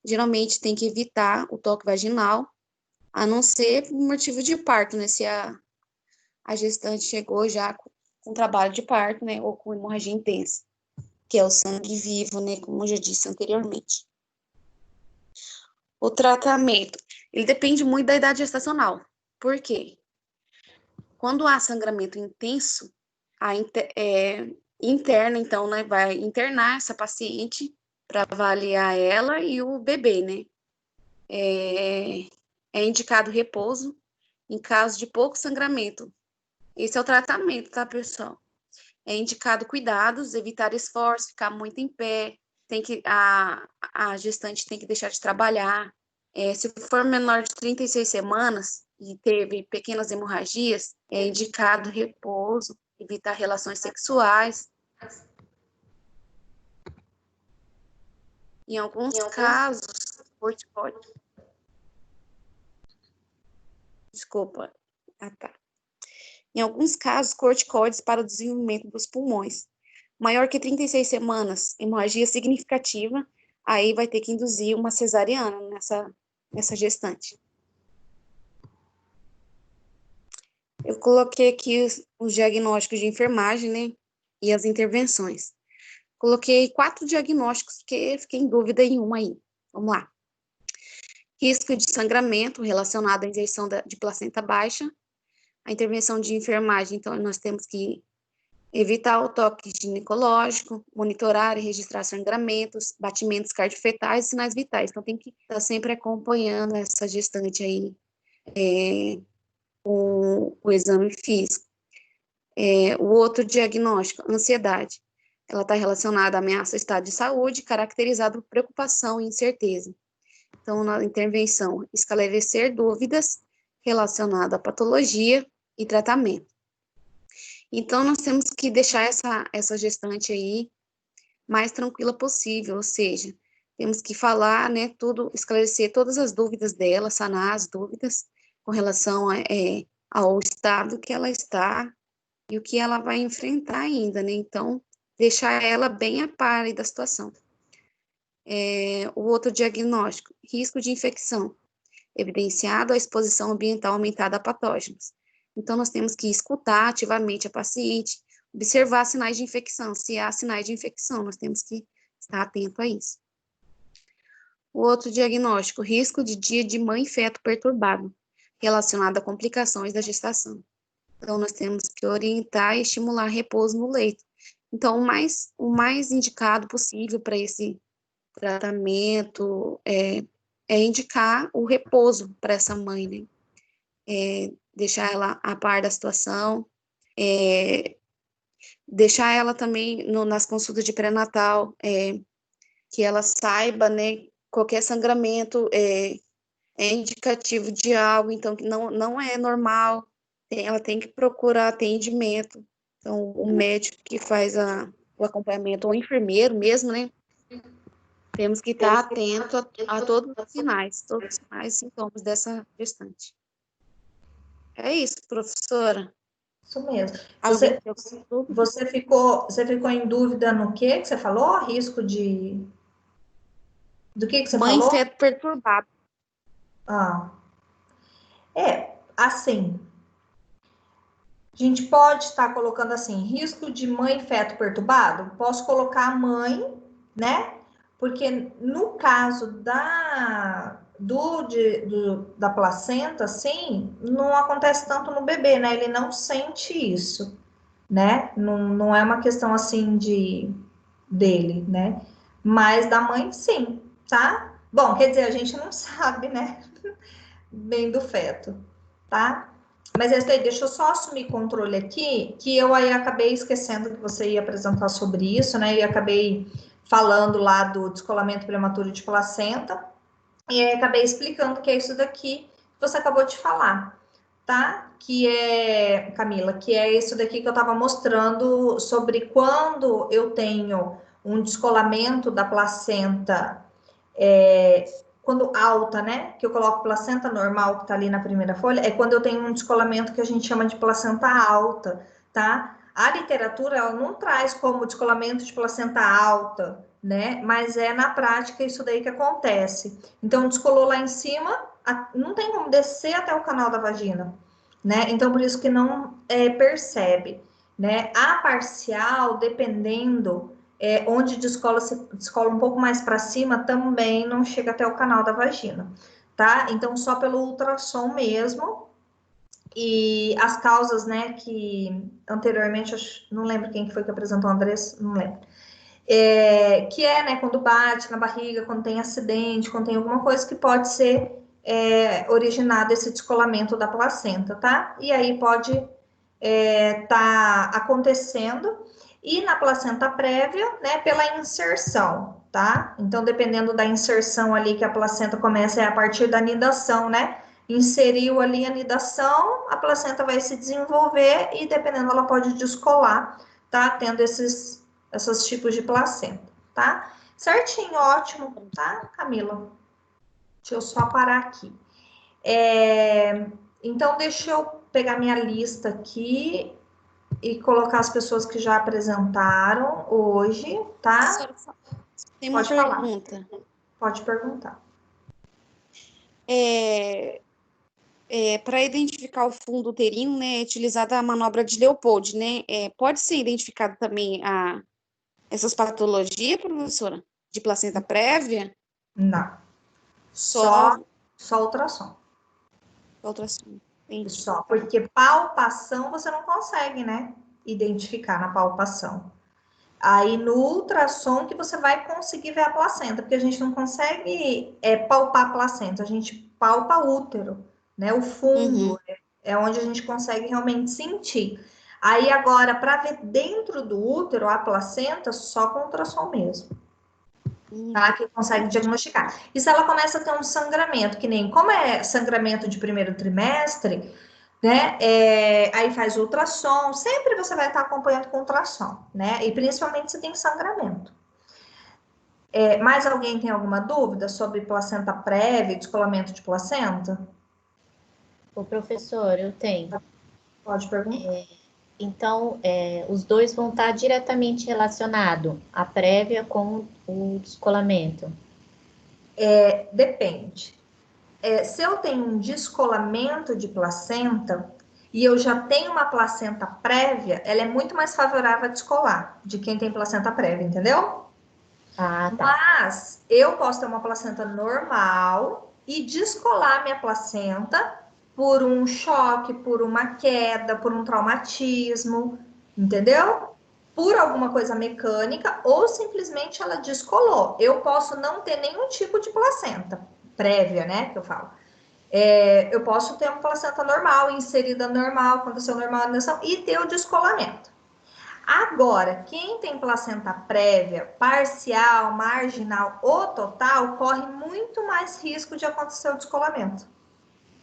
Geralmente tem que evitar o toque vaginal, a não ser por motivo de parto, né, se a gestante chegou já com trabalho de parto, né, ou com hemorragia intensa, que é o sangue vivo, né, como eu já disse anteriormente. O tratamento, ele depende muito da idade gestacional. Por quê? Quando há sangramento intenso, interna, então, né, vai internar essa paciente para avaliar ela e o bebê, né? É indicado repouso em caso de pouco sangramento. Esse é o tratamento, tá, pessoal? É indicado cuidados, evitar esforço, ficar muito em pé, a gestante tem que deixar de trabalhar. Se for menor de 36 semanas e teve pequenas hemorragias, é indicado repouso, evitar relações sexuais. Em alguns casos, corticóide. Desculpa. Tá. Em alguns casos, corticóides para o desenvolvimento dos pulmões. Maior que 36 semanas, hemorragia significativa, aí vai ter que induzir uma cesariana nessa gestante. Eu coloquei aqui os diagnósticos de enfermagem, né, e as intervenções. Coloquei 4 diagnósticos, porque fiquei em dúvida em um aí. Vamos lá. Risco de sangramento relacionado à injeção de placenta baixa. A intervenção de enfermagem, então, nós temos que evitar o toque ginecológico, monitorar e registrar sangramentos, batimentos cardiofetais e sinais vitais. Então, tem que estar sempre acompanhando essa gestante aí, o exame físico. O outro diagnóstico, ansiedade. Ela está relacionada à ameaça ao estado de saúde, caracterizada por preocupação e incerteza. Então, na intervenção, esclarecer dúvidas relacionadas à patologia e tratamento. Então, nós temos que deixar essa gestante aí mais tranquila possível, ou seja, temos que falar, né, tudo, esclarecer todas as dúvidas dela, sanar as dúvidas com relação ao estado que ela está e o que ela vai enfrentar ainda, né, então, deixar ela bem a par da situação. O outro diagnóstico, risco de infecção, evidenciado a exposição ambiental aumentada a patógenos. Então, nós temos que escutar ativamente a paciente, observar sinais de infecção. Se há sinais de infecção, nós temos que estar atento a isso. O outro diagnóstico, risco de dia de mãe e feto perturbado, relacionado a complicações da gestação. Então, nós temos que orientar e estimular repouso no leito. Então, o mais indicado possível para esse tratamento é indicar o repouso para essa mãe, né? Deixar ela a par da situação, deixar ela também nas consultas de pré-natal, que ela saiba, né, qualquer sangramento é indicativo de algo, então que não é normal, ela tem que procurar atendimento. Então, o médico que faz o acompanhamento, ou o enfermeiro mesmo, né, temos que estar atento a todos os sinais e sintomas dessa gestante. É isso, professora. Isso mesmo. Você ficou em dúvida no que você falou? Risco de... Do que você falou? Mãe e feto perturbado. Assim, A gente pode estar colocando assim, risco de mãe e feto perturbado? Posso colocar a mãe, né? Porque no caso da placenta, sim, não acontece tanto no bebê, né? Ele não sente isso, né? Não é uma questão assim dele, né? Mas da mãe, sim, tá? Bom, quer dizer, a gente não sabe, né? Bem do feto, tá? Mas essa daí, deixa eu só assumir controle aqui, que eu aí acabei esquecendo que você ia apresentar sobre isso, né? E acabei falando lá do descolamento prematuro de placenta, e aí acabei explicando que é isso daqui que você acabou de falar, tá? Que é, Camila, que é isso daqui que eu estava mostrando sobre quando eu tenho um descolamento da placenta, quando alta, né? Que eu coloco placenta normal, que tá ali na primeira folha, é quando eu tenho um descolamento que a gente chama de placenta alta, tá? A literatura, ela não traz como descolamento de placenta alta, né? Mas é na prática isso daí que acontece. Então, descolou lá em cima, não tem como descer até o canal da vagina, né? Então, por isso que não percebe, né? A parcial, dependendo onde descola, se descola um pouco mais para cima, também não chega até o canal da vagina, tá? Então, só pelo ultrassom mesmo. E as causas, né, que anteriormente, não lembro quem foi que apresentou, Andressa, não lembro. Que é, né, quando bate na barriga, quando tem acidente, quando tem alguma coisa que pode ser originado esse descolamento da placenta, tá? E aí pode tá acontecendo. E na placenta prévia, né, pela inserção, tá? Então, dependendo da inserção ali que a placenta começa, é a partir da nidação, né? Inseriu ali a nidação, a placenta vai se desenvolver e, dependendo, ela pode descolar, tá? Tendo esses tipos de placenta, tá? Certinho, ótimo, tá, Camila? Deixa eu só parar aqui. Então, deixa eu pegar minha lista aqui e colocar as pessoas que já apresentaram hoje, tá? Tem uma pergunta. Pode perguntar. Para identificar o fundo uterino, né, é utilizada a manobra de Leopold, né? Pode ser identificado também essas patologias, professora? De placenta prévia? Não. Só ultrassom. Ultrassom. Entendi. Só, porque palpação você não consegue, né? Identificar na palpação. Aí no ultrassom que você vai conseguir ver a placenta, porque a gente não consegue palpar a placenta, a gente palpa o útero, né? O fundo é onde a gente consegue realmente sentir. Aí agora, para ver dentro do útero a placenta, só com ultrassom mesmo. Tá? Que consegue diagnosticar. E se ela começa a ter um sangramento, que nem como é sangramento de primeiro trimestre, né? Aí faz ultrassom, sempre você vai estar acompanhando com ultrassom, né? E principalmente se tem sangramento. Mais alguém tem alguma dúvida sobre placenta prévia e descolamento de placenta? O professor, eu tenho. Pode perguntar. Então, os dois vão estar diretamente relacionados, a prévia com o descolamento? Depende. Se eu tenho um descolamento de placenta e eu já tenho uma placenta prévia, ela é muito mais favorável a descolar de quem tem placenta prévia, entendeu? Ah, tá. Mas eu posso ter uma placenta normal e descolar minha placenta por um choque, por uma queda, por um traumatismo, entendeu? Por alguma coisa mecânica ou simplesmente ela descolou. Eu posso não ter nenhum tipo de placenta prévia, né, que eu falo. Eu posso ter uma placenta normal, inserida normal, aconteceu normal e ter o descolamento. Agora, quem tem placenta prévia, parcial, marginal ou total, corre muito mais risco de acontecer o descolamento.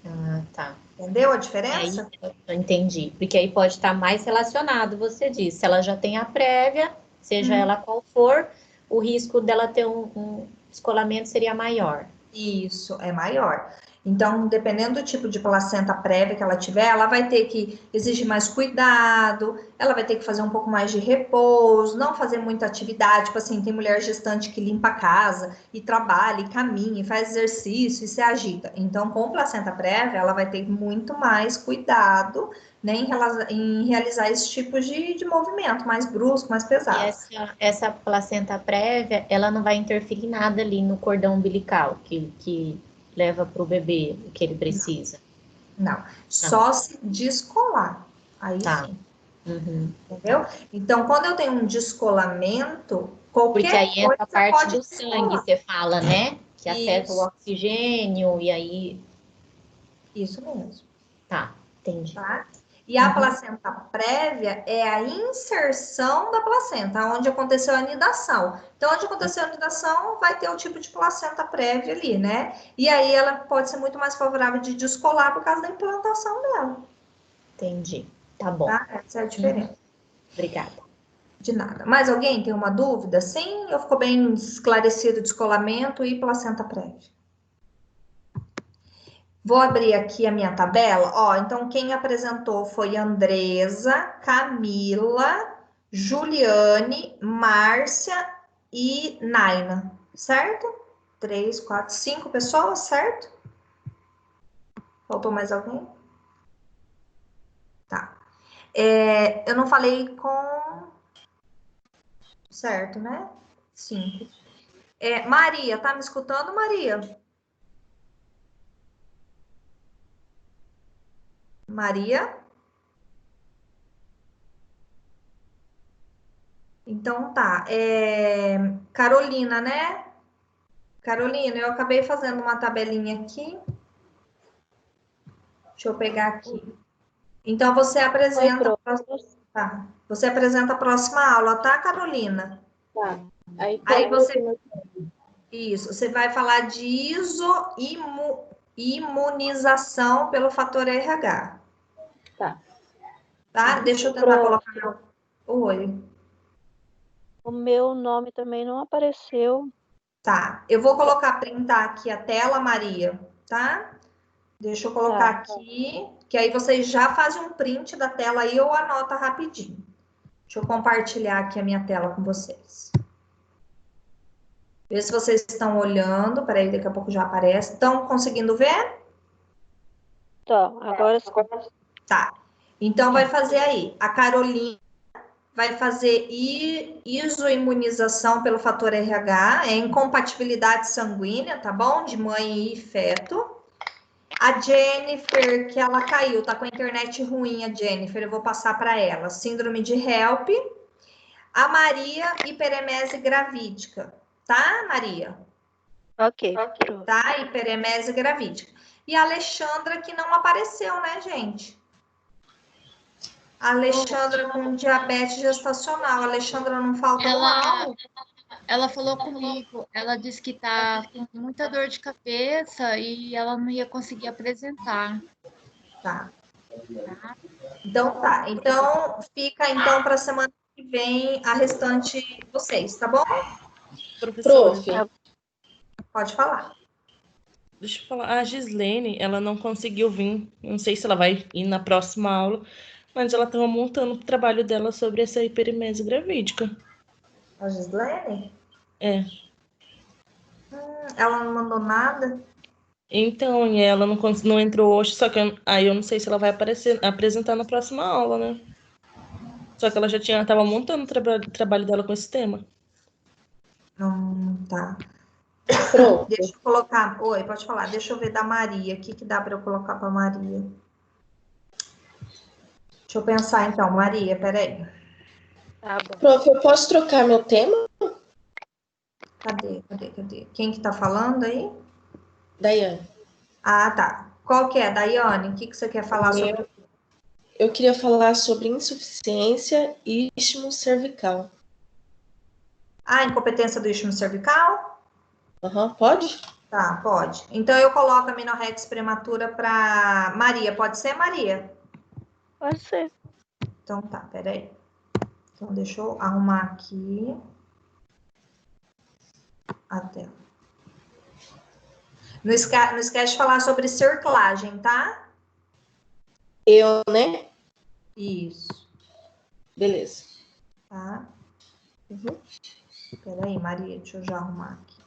Ah, tá. Entendeu a diferença? Eu entendi. Porque aí pode estar mais relacionado, você disse. Se ela já tem a prévia, seja ela qual for, o risco dela ter um descolamento seria maior. Isso, é maior. Então, dependendo do tipo de placenta prévia que ela tiver, ela vai ter que exigir mais cuidado, ela vai ter que fazer um pouco mais de repouso, não fazer muita atividade, tipo assim, tem mulher gestante que limpa a casa e trabalha, e caminha, e faz exercício e se agita. Então, com placenta prévia, ela vai ter muito mais cuidado, né, em realizar esse tipo de movimento mais brusco, mais E pesado. essa placenta prévia, ela não vai interferir nada ali no cordão umbilical que leva para o bebê o que ele precisa. Não, só se descolar. Aí Tá. sim, Uhum. entendeu? Então, quando eu tenho um descolamento, Porque qualquer aí entra a coisa parte pode do sangue, descolar. você fala, né? Que afeta o Isso. oxigênio, e aí. Isso mesmo, Tá, entendi. tá? E a Uhum. placenta prévia é a inserção da placenta, onde aconteceu a anidação. Então, onde aconteceu a anidação, vai ter o tipo de placenta prévia ali, né? E aí ela pode ser muito mais favorável de descolar por causa da implantação dela, Entendi. Tá bom. tá? Essa é a diferença. Obrigada. De nada. Mais alguém tem uma dúvida? Sim, eu ficou bem esclarecido o descolamento e placenta prévia. Vou abrir aqui a minha tabela. Ó, então quem apresentou foi Andresa, Camila, Juliane, Márcia e Naina, certo? 3, 4, 5 pessoas, certo? Faltou mais alguém? Tá. Eu não falei com... Certo, né? 5. Maria, tá me escutando, Maria? Maria? Então tá. Carolina, né? Carolina, eu acabei fazendo uma tabelinha aqui. Deixa eu pegar aqui. Então você apresenta. Tá. Você apresenta a próxima aula, tá, Carolina? Tá. Aí você. Isso, você vai falar de imunização pelo fator RH. Tá. Tá? Deixa eu tentar colocar. Oi. O meu nome também não apareceu. Tá. Eu vou colocar, printar aqui a tela, Maria, tá? Deixa eu colocar aqui, que aí vocês já fazem um print da tela aí ou anota rapidinho. Deixa eu compartilhar aqui a minha tela com vocês. Vê se vocês estão olhando. Peraí, daqui a pouco já aparece. Estão conseguindo ver? Tá, agora sim. Tá. Então, vai fazer aí. A Carolina vai fazer isoimunização pelo fator RH, é incompatibilidade sanguínea, tá bom? De mãe e feto. A Jennifer, que ela caiu, tá com a internet ruim, a Jennifer, eu vou passar para ela. Síndrome de HELP. A Maria, hiperemese gravídica, tá, Maria? Ok. Tá, hiperemese gravídica. E a Alexandra, que não apareceu, né, gente? A Alexandra com diabetes gestacional. A Alexandra não falta mal? Ela falou comigo, ela disse que tá com muita dor de cabeça e ela não ia conseguir apresentar. Tá. Então tá. Então fica então para semana que vem a restante de vocês, tá bom? Professora, Pode falar. deixa eu falar. A Gislene, ela não conseguiu vir. Não sei se ela vai ir na próxima aula, mas ela estava montando o trabalho dela sobre essa hiperemese gravídica. A Gislene? É. Ela não mandou nada? Então, e ela não entrou hoje, só que aí eu não sei se ela vai apresentar na próxima aula, né? Só que ela já estava montando o trabalho dela com esse tema. Tá. Pronto. Deixa eu colocar. Oi, pode falar. Deixa eu ver da Maria. O que dá para eu colocar para Maria? Deixa eu pensar então, Maria, peraí. Tá bom. Prof, eu posso trocar meu tema? Cadê? Quem que tá falando aí? Daiane. Ah, tá. Qual que é, Daiane? O que você quer falar sobre? Eu queria falar sobre insuficiência e istmo cervical. Ah, incompetência do istmo cervical? Pode? Tá, pode. Então eu coloco a amenorrex prematura para Maria. Pode ser, Maria? Pode ser. Então tá, peraí. Então deixa eu arrumar aqui a tela. Não esquece de falar sobre circlagem, tá? Eu, né? Isso. Beleza. Tá? Peraí, Maria, deixa eu já arrumar aqui.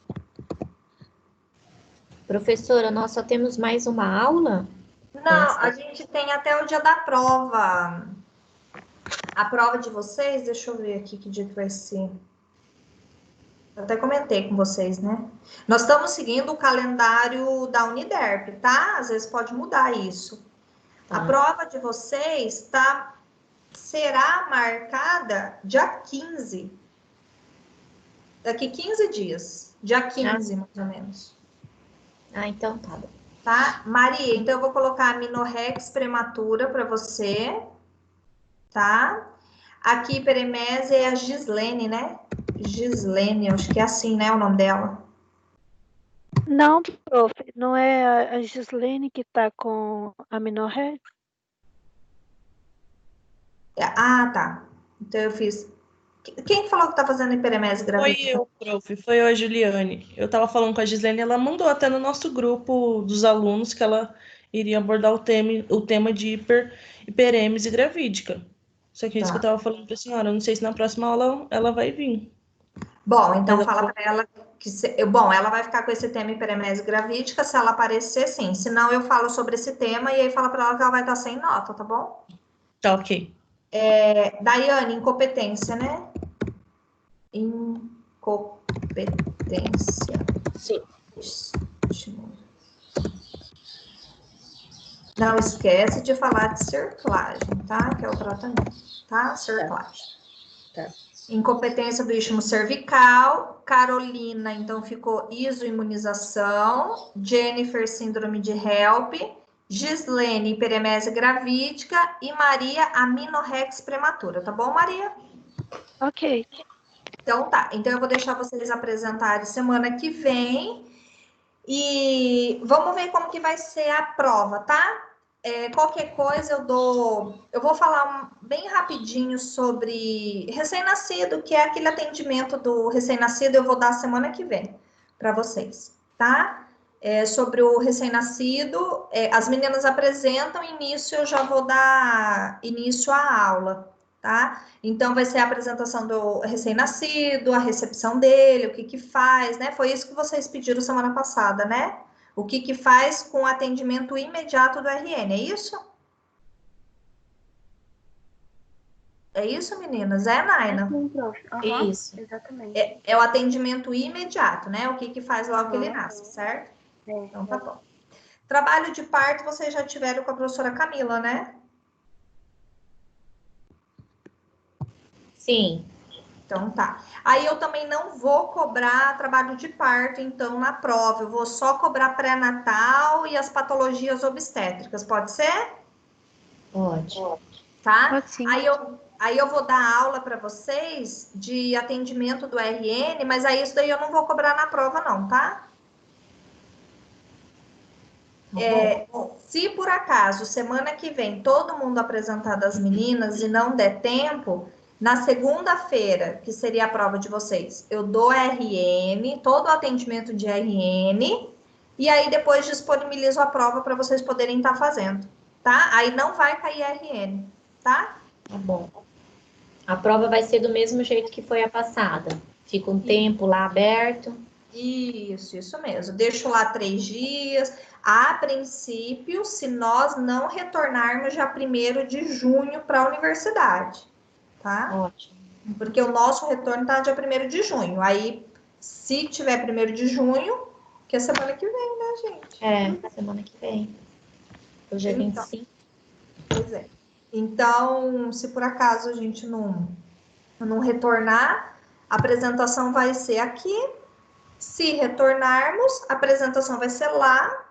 Professora, nós só temos mais uma aula? Não, a gente tem até o dia da prova. A prova de vocês, deixa eu ver aqui que dia que vai ser. Eu até comentei com vocês, né? Nós estamos seguindo o calendário da Uniderp, tá? Às vezes pode mudar isso. A prova de vocês será marcada dia 15. Daqui 15 dias. Dia 15, mais ou menos. Então tá bom. Tá? Maria, então eu vou colocar aminorex prematura para você. Tá? Aqui, hiperemese é a Gislene, né? Gislene, acho que é assim, né, o nome dela. Não, prof, não é a Gislene que está com aminorex? Ah, tá. Então eu fiz. Quem falou que tá fazendo hiperemese gravídica? Foi eu, prof. Foi eu, a Juliane. Eu tava falando com a Gislene, ela mandou até no nosso grupo dos alunos que ela iria abordar o tema de hiperêmese gravídica. Só que é isso que eu tava falando pra senhora. Eu não sei se na próxima aula ela vai vir. Bom, então fala para ela que... Bom, ela vai ficar com esse tema hiperemese gravídica, se ela aparecer, sim. Senão eu falo sobre esse tema e aí fala para ela que ela vai estar sem nota, tá bom? Tá, ok. Daiane, incompetência, né? Incompetência. Sim. Não esquece de falar de circlagem, tá? Que é o tratamento, tá? Circlagem. Tá. Incompetência do istmo cervical. Carolina, então, ficou isoimunização. Jennifer, síndrome de HELP. Gislene, hiperemese gravídica. E Maria, aminorex prematura. Tá bom, Maria? Ok. Então, tá. Então, eu vou deixar vocês apresentarem semana que vem. E vamos ver como que vai ser a prova, tá? Qualquer coisa eu vou falar bem rapidinho sobre recém-nascido, que é aquele atendimento do recém-nascido, eu vou dar semana que vem para vocês, tá? Sobre o recém-nascido, as meninas apresentam, e nisso eu já vou dar início à aula, tá? Então, vai ser a apresentação do recém-nascido, a recepção dele, o que que faz, né? Foi isso que vocês pediram semana passada, né? O que que faz com o atendimento imediato do RN, é isso? É isso, meninas? Naina? Sim, prof. Isso. Exatamente. É o atendimento imediato, né? O que que faz logo que ele nasce, certo? Então, tá bom. Trabalho de parto, vocês já tiveram com a professora Camila, né? Sim. Então, tá. Aí eu também não vou cobrar trabalho de parto, então, na prova. Eu vou só cobrar pré-natal e as patologias obstétricas. Pode ser? Pode. Tá? Pode sim. Aí eu vou dar aula para vocês de atendimento do RN, mas aí isso daí eu não vou cobrar na prova, não, tá? Se por acaso, semana que vem, todo mundo apresentar das meninas e não der tempo... Na segunda-feira, que seria a prova de vocês, eu dou RN, todo o atendimento de RN, e aí depois disponibilizo a prova para vocês poderem estar fazendo, tá? Aí não vai cair RN, tá? Tá bom. A prova vai ser do mesmo jeito que foi a passada. Fica um tempo lá aberto. Isso mesmo. Deixo lá 3 dias. A princípio, se nós não retornarmos já 1º de junho para a universidade. Tá? Ótimo. Porque o nosso retorno tá dia 1º de junho. Aí, se tiver 1º de junho, que é semana que vem, né, gente? Semana que vem. Hoje é 25. Pois é. Então, se por acaso a gente não retornar, a apresentação vai ser aqui. Se retornarmos, a apresentação vai ser lá.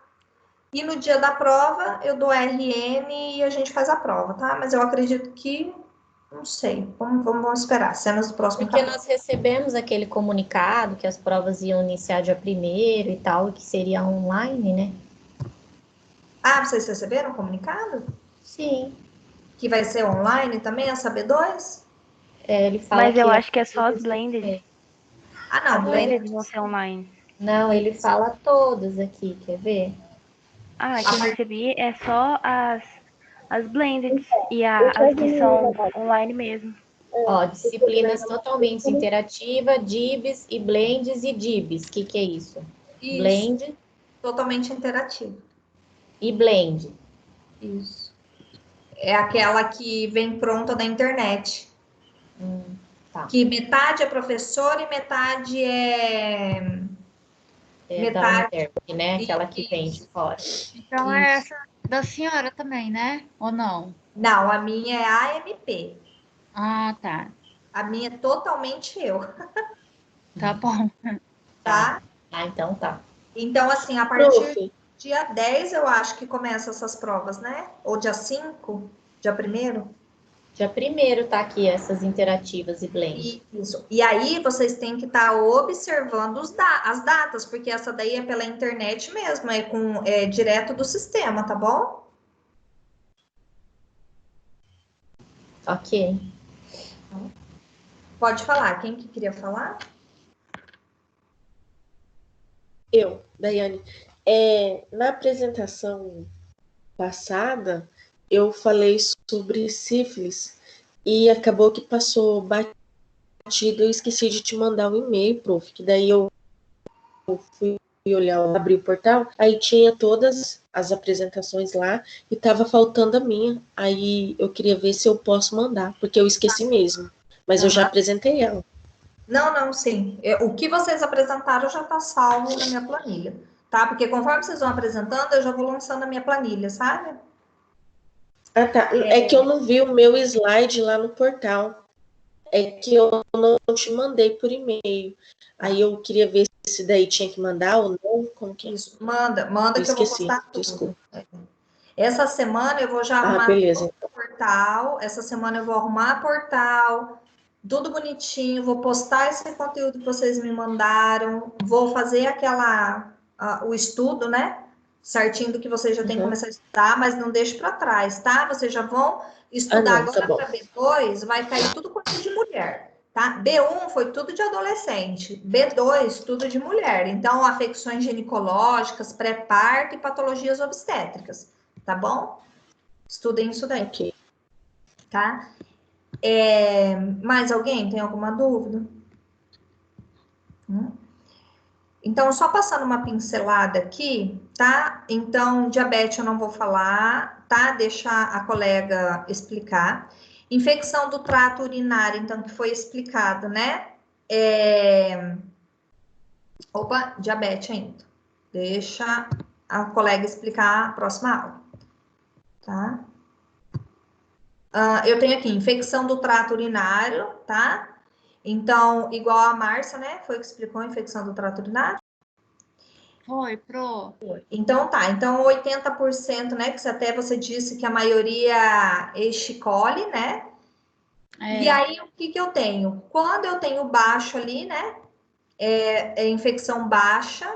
E no dia da prova, eu dou RN e a gente faz a prova, tá? Mas eu acredito que... Não sei, vamos esperar, cenas do próximo Porque capítulo. nós recebemos aquele comunicado que as provas iam iniciar dia 1º e tal, que seria online, né? Ah, vocês receberam o comunicado? Sim. Que vai ser online também, a AB2? Ele fala Mas eu que acho que é só as blended. Ah, não, As blended vão ser online. Não, ele fala todas aqui, quer ver? Ah, que eu recebi é só as blended e Eu as tive que são online mesmo. Ó, disciplinas totalmente interativa, DIBs e blends e DIBs. O que é isso? Isso. Blend Totalmente interativo. e blend. Isso. É aquela que vem pronta da internet. Tá. Que metade é professor e metade é... Da metade... Uniderp, né? Aquela que vem de fora. Então é essa da senhora também, né? Ou não? Não, a minha é AMP. Ah, tá. A minha é totalmente eu. Tá bom. Tá? Ah, então tá. Então, assim, a partir Prof, do dia 10, eu acho que começam essas provas, né? Ou dia 5? Dia 1º? Dia 1º tá aqui essas interativas e blend. Isso. E aí, vocês têm que estar observando as datas, porque essa daí é pela internet mesmo, é direto do sistema, tá bom? Ok. Pode falar. Quem que queria falar? eu, Daiane, na apresentação passada, eu falei sobre sífilis e acabou que passou batido, eu esqueci de te mandar um e-mail, prof, que daí eu fui olhar, abri o portal, aí tinha todas as apresentações lá e tava faltando a minha, aí eu queria ver se eu posso mandar, porque eu esqueci mesmo, mas eu já apresentei ela. Não, sim. O que vocês apresentaram já está salvo na minha planilha, tá? Porque conforme vocês vão apresentando, eu já vou lançando a minha planilha, sabe? Ah, tá. É que eu não vi o meu slide lá no portal. É que eu não te mandei por e-mail. Aí eu queria ver se daí tinha que mandar ou não. Como que é? Isso. Manda que eu vou postar tudo. Desculpa. Essa semana eu vou já arrumar beleza. o portal. Essa semana eu vou arrumar portal, tudo bonitinho. Vou postar esse conteúdo que vocês me mandaram. Vou fazer o estudo, né? Certinho do que vocês já têm que começar a estudar, mas não deixe para trás, tá? Vocês já vão estudar agora para B2, vai cair tudo coisa de mulher, tá? B1 foi tudo de adolescente, B2 tudo de mulher. Então, afecções ginecológicas, pré-parto e patologias obstétricas, tá bom? Estudem isso daí. Ok. Tá? Mais alguém tem alguma dúvida? Então, só passando uma pincelada aqui, tá? Então, diabetes eu não vou falar, tá? Deixar a colega explicar. Infecção do trato urinário, então, que foi explicado, né? Opa, diabetes ainda. Deixa a colega explicar a próxima aula, tá? Eu tenho aqui, infecção do trato urinário, tá? Então, igual a Márcia, né? Foi que explicou a infecção do trato urinário? Foi, Pro. Então, tá. Então, 80%, né? Que até você disse que a maioria é E. coli, né? E aí, o que eu tenho? Quando eu tenho baixo ali, né? Infecção baixa,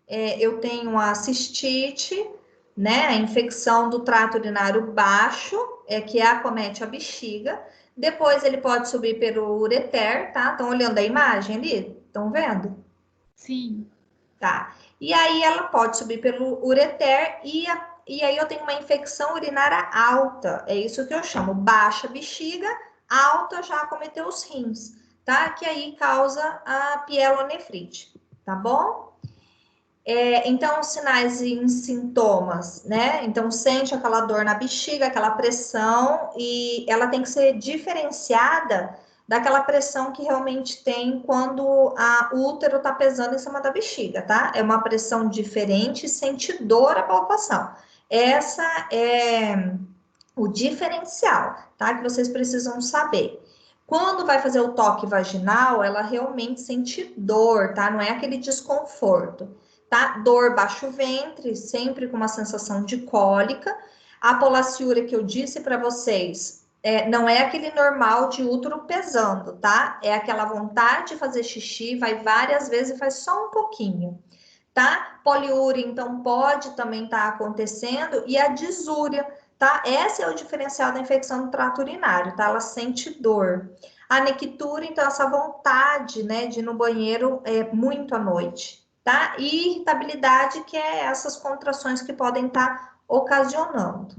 eu tenho a cistite, né? A infecção do trato urinário baixo, que acomete a bexiga. Depois ele pode subir pelo ureter, tá? Estão olhando a imagem ali? Estão vendo? Sim. Tá. E aí ela pode subir pelo ureter e aí eu tenho uma infecção urinária alta. É isso que eu chamo baixa bexiga, alta já acometeu os rins, tá? Que aí causa a pielonefrite, tá bom? Então, sinais e sintomas, né? Então, sente aquela dor na bexiga, aquela pressão, e ela tem que ser diferenciada daquela pressão que realmente tem quando o útero tá pesando em cima da bexiga, tá? É uma pressão diferente, sente dor a palpação. Essa é o diferencial, tá? Que vocês precisam saber. Quando vai fazer o toque vaginal, ela realmente sente dor, tá? Não é aquele desconforto, tá? Dor, baixo ventre, sempre com uma sensação de cólica. A polaciúria que eu disse para vocês, não é aquele normal de útero pesando, tá? É aquela vontade de fazer xixi, vai várias vezes e faz só um pouquinho, tá? Poliúria, então, pode também estar acontecendo, e a disúria, tá? Esse é o diferencial da infecção do trato urinário, tá? Ela sente dor. A nectura, então, essa vontade, né, de ir no banheiro muito à noite, tá? E irritabilidade, que é essas contrações que podem estar ocasionando,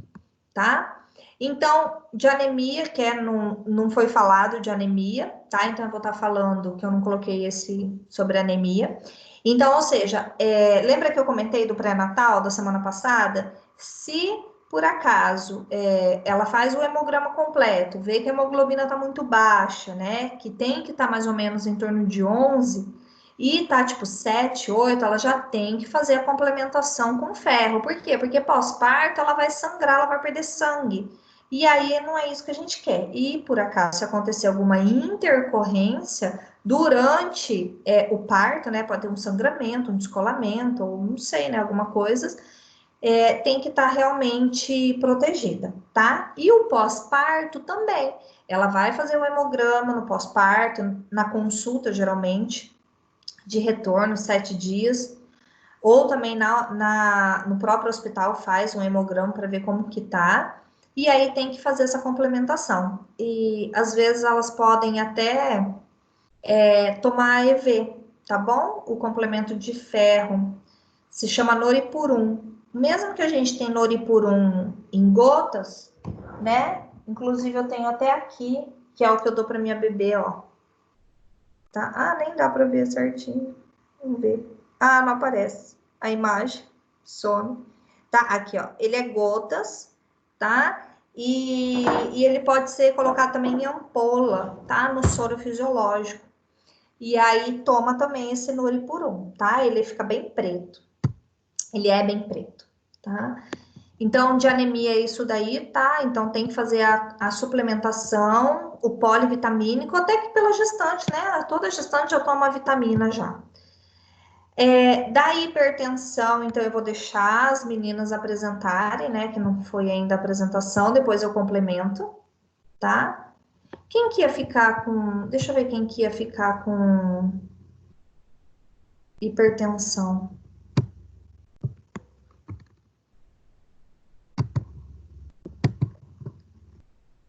tá? Então, de anemia, que não foi falado de anemia, tá? Então, eu vou estar falando que eu não coloquei esse sobre anemia. Então, ou seja, lembra que eu comentei do pré-natal da semana passada? Se, por acaso, ela faz o hemograma completo, vê que a hemoglobina está muito baixa, né? Que tem que estar mais ou menos em torno de 11, e tá tipo 7, 8, ela já tem que fazer a complementação com ferro. Por quê? Porque pós-parto ela vai sangrar, ela vai perder sangue. E aí não é isso que a gente quer. E por acaso, se acontecer alguma intercorrência durante o parto, né? Pode ter um sangramento, um descolamento, ou não sei, né? Alguma coisa, tem que estar realmente protegida, tá? E o pós-parto também. Ela vai fazer o hemograma no pós-parto, na consulta, geralmente, de retorno, 7 dias, ou também no próprio hospital faz um hemograma para ver como que tá, e aí tem que fazer essa complementação. E às vezes elas podem até tomar EV, tá bom? O complemento de ferro se chama Noripurum. Mesmo que a gente tenha Noripurum em gotas, né? Inclusive eu tenho até aqui, que é o que eu dou para minha bebê, ó. Tá? Ah, nem dá para ver certinho. Vamos ver. Ah, não aparece a imagem. Some. Tá, aqui, ó. Ele é gotas, tá? E ele pode ser colocado também em ampola, tá? No soro fisiológico. E aí toma também esse Noripurum, tá? Ele fica bem preto. Ele é bem preto, tá? Então, de anemia é isso daí, tá? Então, tem que fazer a suplementação, o polivitamínico, até que pela gestante, né? Toda gestante já toma vitamina já. Da hipertensão, então, eu vou deixar as meninas apresentarem, né? Que não foi ainda a apresentação, depois eu complemento, tá? Quem que ia ficar com... Deixa eu ver quem que ia ficar com hipertensão.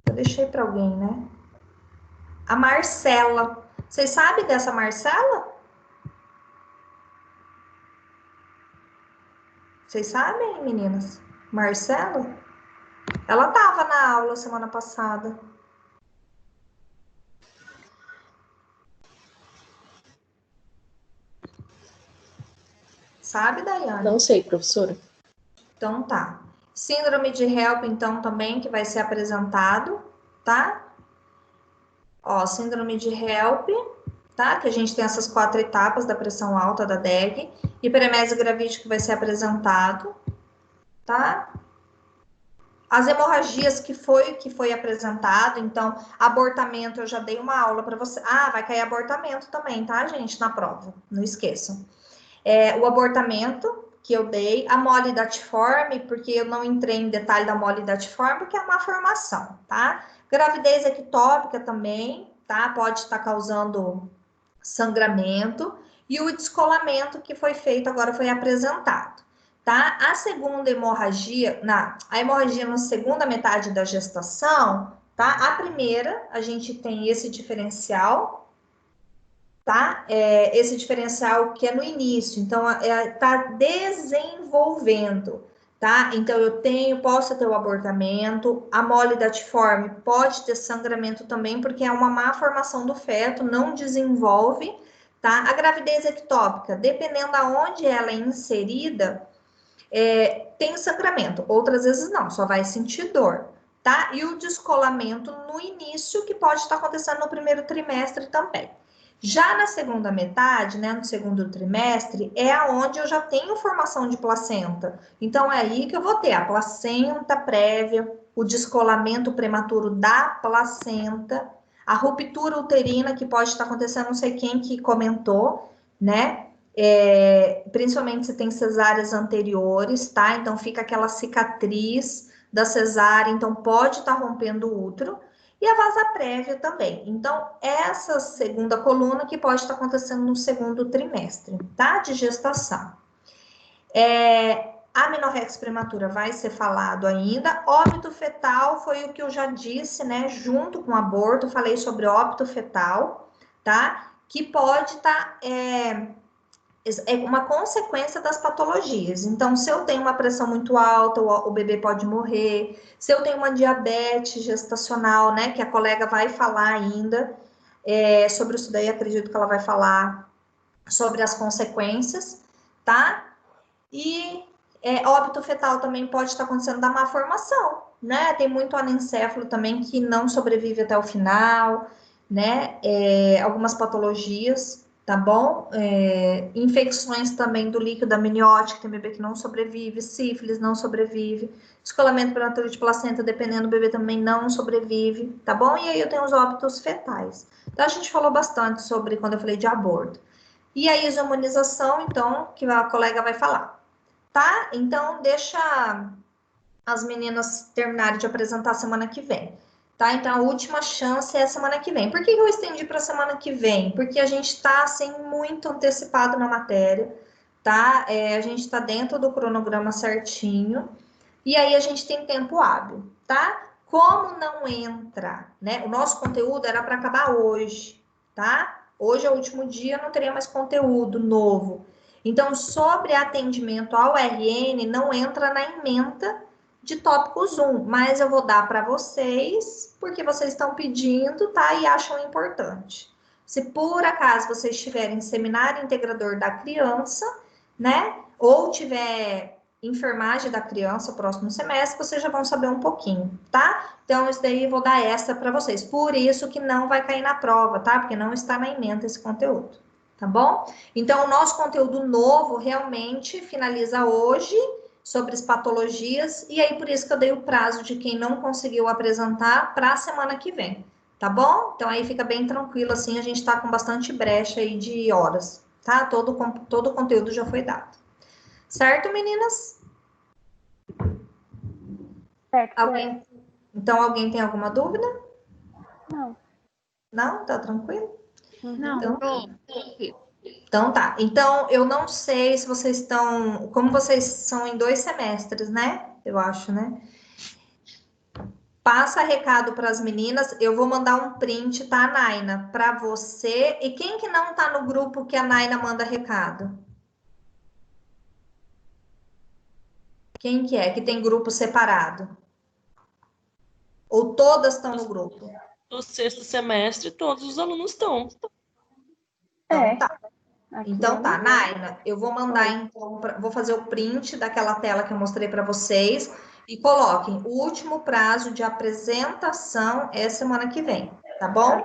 Eu deixei para alguém, né? A Marcela. Vocês sabem dessa Marcela? Vocês sabem, meninas? Marcela? Ela estava na aula semana passada. Sabe, Daiane? Não sei, professora. Então tá. Síndrome de HELP, então, também, que vai ser apresentado, tá? Ó, síndrome de HELP, tá? Que a gente tem essas 4 etapas da pressão alta da DEG. Hiperemese gravídica que vai ser apresentado, tá? As hemorragias que foi apresentado, então, abortamento, eu já dei uma aula para você. Ah, vai cair abortamento também, tá, gente, na prova, não esqueçam. O abortamento que eu dei, a mole datiforme, porque eu não entrei em detalhe da mole datiforme, porque é uma formação, tá? Gravidez ectópica também, tá? Pode estar causando sangramento. E o descolamento que foi feito agora foi apresentado, tá? A segunda hemorragia, a hemorragia na segunda metade da gestação, tá? A primeira, a gente tem esse diferencial, tá? Esse diferencial que é no início, então, tá desenvolvendo, tá? Então, posso ter o abortamento, a mole datiforme pode ter sangramento também, porque é uma má formação do feto, não desenvolve, tá? A gravidez ectópica, dependendo aonde ela é inserida, tem sangramento, outras vezes não, só vai sentir dor, tá? E o descolamento no início, que pode estar acontecendo no primeiro trimestre também. Já na segunda metade, né, no segundo trimestre, é aonde eu já tenho formação de placenta. Então, é aí que eu vou ter a placenta prévia, o descolamento prematuro da placenta, a ruptura uterina, que pode estar acontecendo, não sei quem que comentou, né? Principalmente se tem cesáreas anteriores, tá? Então, fica aquela cicatriz da cesárea, então pode estar rompendo o útero. E a vasa prévia também. Então, essa segunda coluna que pode estar acontecendo no segundo trimestre, tá? De gestação. A amenorrex prematura vai ser falado ainda. Óbito fetal foi o que eu já disse, né? Junto com o aborto, falei sobre óbito fetal, tá? Que pode estar é uma consequência das patologias. Então, se eu tenho uma pressão muito alta, o bebê pode morrer. Se eu tenho uma diabetes gestacional, né, que a colega vai falar ainda, sobre isso daí, acredito que ela vai falar sobre as consequências, tá? E óbito fetal também pode estar acontecendo da má formação, né? Tem muito anencéfalo também que não sobrevive até o final, né? Algumas patologias, tá bom? Infecções também do líquido amniótico, tem bebê que não sobrevive, sífilis não sobrevive, descolamento prematuro de placenta, dependendo do bebê, também não sobrevive, tá bom? E aí eu tenho os óbitos fetais. Então, a gente falou bastante sobre quando eu falei de aborto. E a isomonização, então, que a colega vai falar, tá? Então, deixa as meninas terminarem de apresentar semana que vem, tá? Então, a última chance é a semana que vem. Por que eu estendi para semana que vem? Porque a gente está, assim, muito antecipado na matéria, tá? A gente está dentro do cronograma certinho, e aí a gente tem tempo hábil, tá? Como não entra, né? O nosso conteúdo era para acabar hoje, tá? Hoje é o último dia, não teria mais conteúdo novo. Então, sobre atendimento ao RN, não entra na ementa de tópicos 1, mas eu vou dar para vocês, porque vocês estão pedindo, tá? E acham importante. Se por acaso vocês tiverem seminário integrador da criança, né? Ou tiver enfermagem da criança, próximo semestre, vocês já vão saber um pouquinho, tá? Então, isso daí eu vou dar extra para vocês. Por isso que não vai cair na prova, tá? Porque não está na ementa esse conteúdo, tá bom? Então, o nosso conteúdo novo realmente finaliza hoje, sobre as patologias, e aí por isso que eu dei o prazo de quem não conseguiu apresentar para a semana que vem, tá bom? Então, aí fica bem tranquilo, assim, a gente tá com bastante brecha aí de horas, tá? Todo o conteúdo já foi dado. Certo, meninas? Certo. Então, alguém tem alguma dúvida? Não. Não? Tá tranquilo? Não, Então tá. Então, eu não sei se vocês estão... Como vocês são em 2 semestres, né? Eu acho, né? Passa recado para as meninas. Eu vou mandar um print, tá, Naina? Para você. E quem que não tá no grupo que a Naina manda recado? Quem que é? Que tem grupo separado? Ou todas estão no grupo? No 6º semestre, todos os alunos estão. Então tá. Então tá, Naina, eu vou mandar então, vou fazer o print daquela tela que eu mostrei para vocês e coloquem, o último prazo de apresentação é semana que vem, tá bom?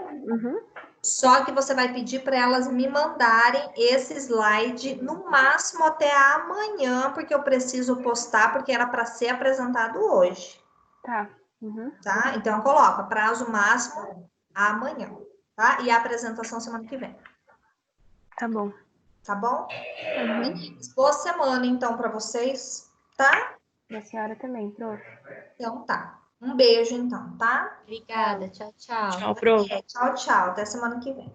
Só que você vai pedir para elas me mandarem esse slide no máximo até amanhã, porque eu preciso postar, porque era para ser apresentado hoje. Tá. Tá? Então coloca prazo máximo amanhã, tá? E a apresentação semana que vem. Tá bom. Tá bom? Boa semana, então, para vocês, tá? E a senhora também, prof. Então, tá. Um beijo, então, tá? Obrigada. Tchau, tchau. Tchau, prof. Tchau, tchau. Até semana que vem.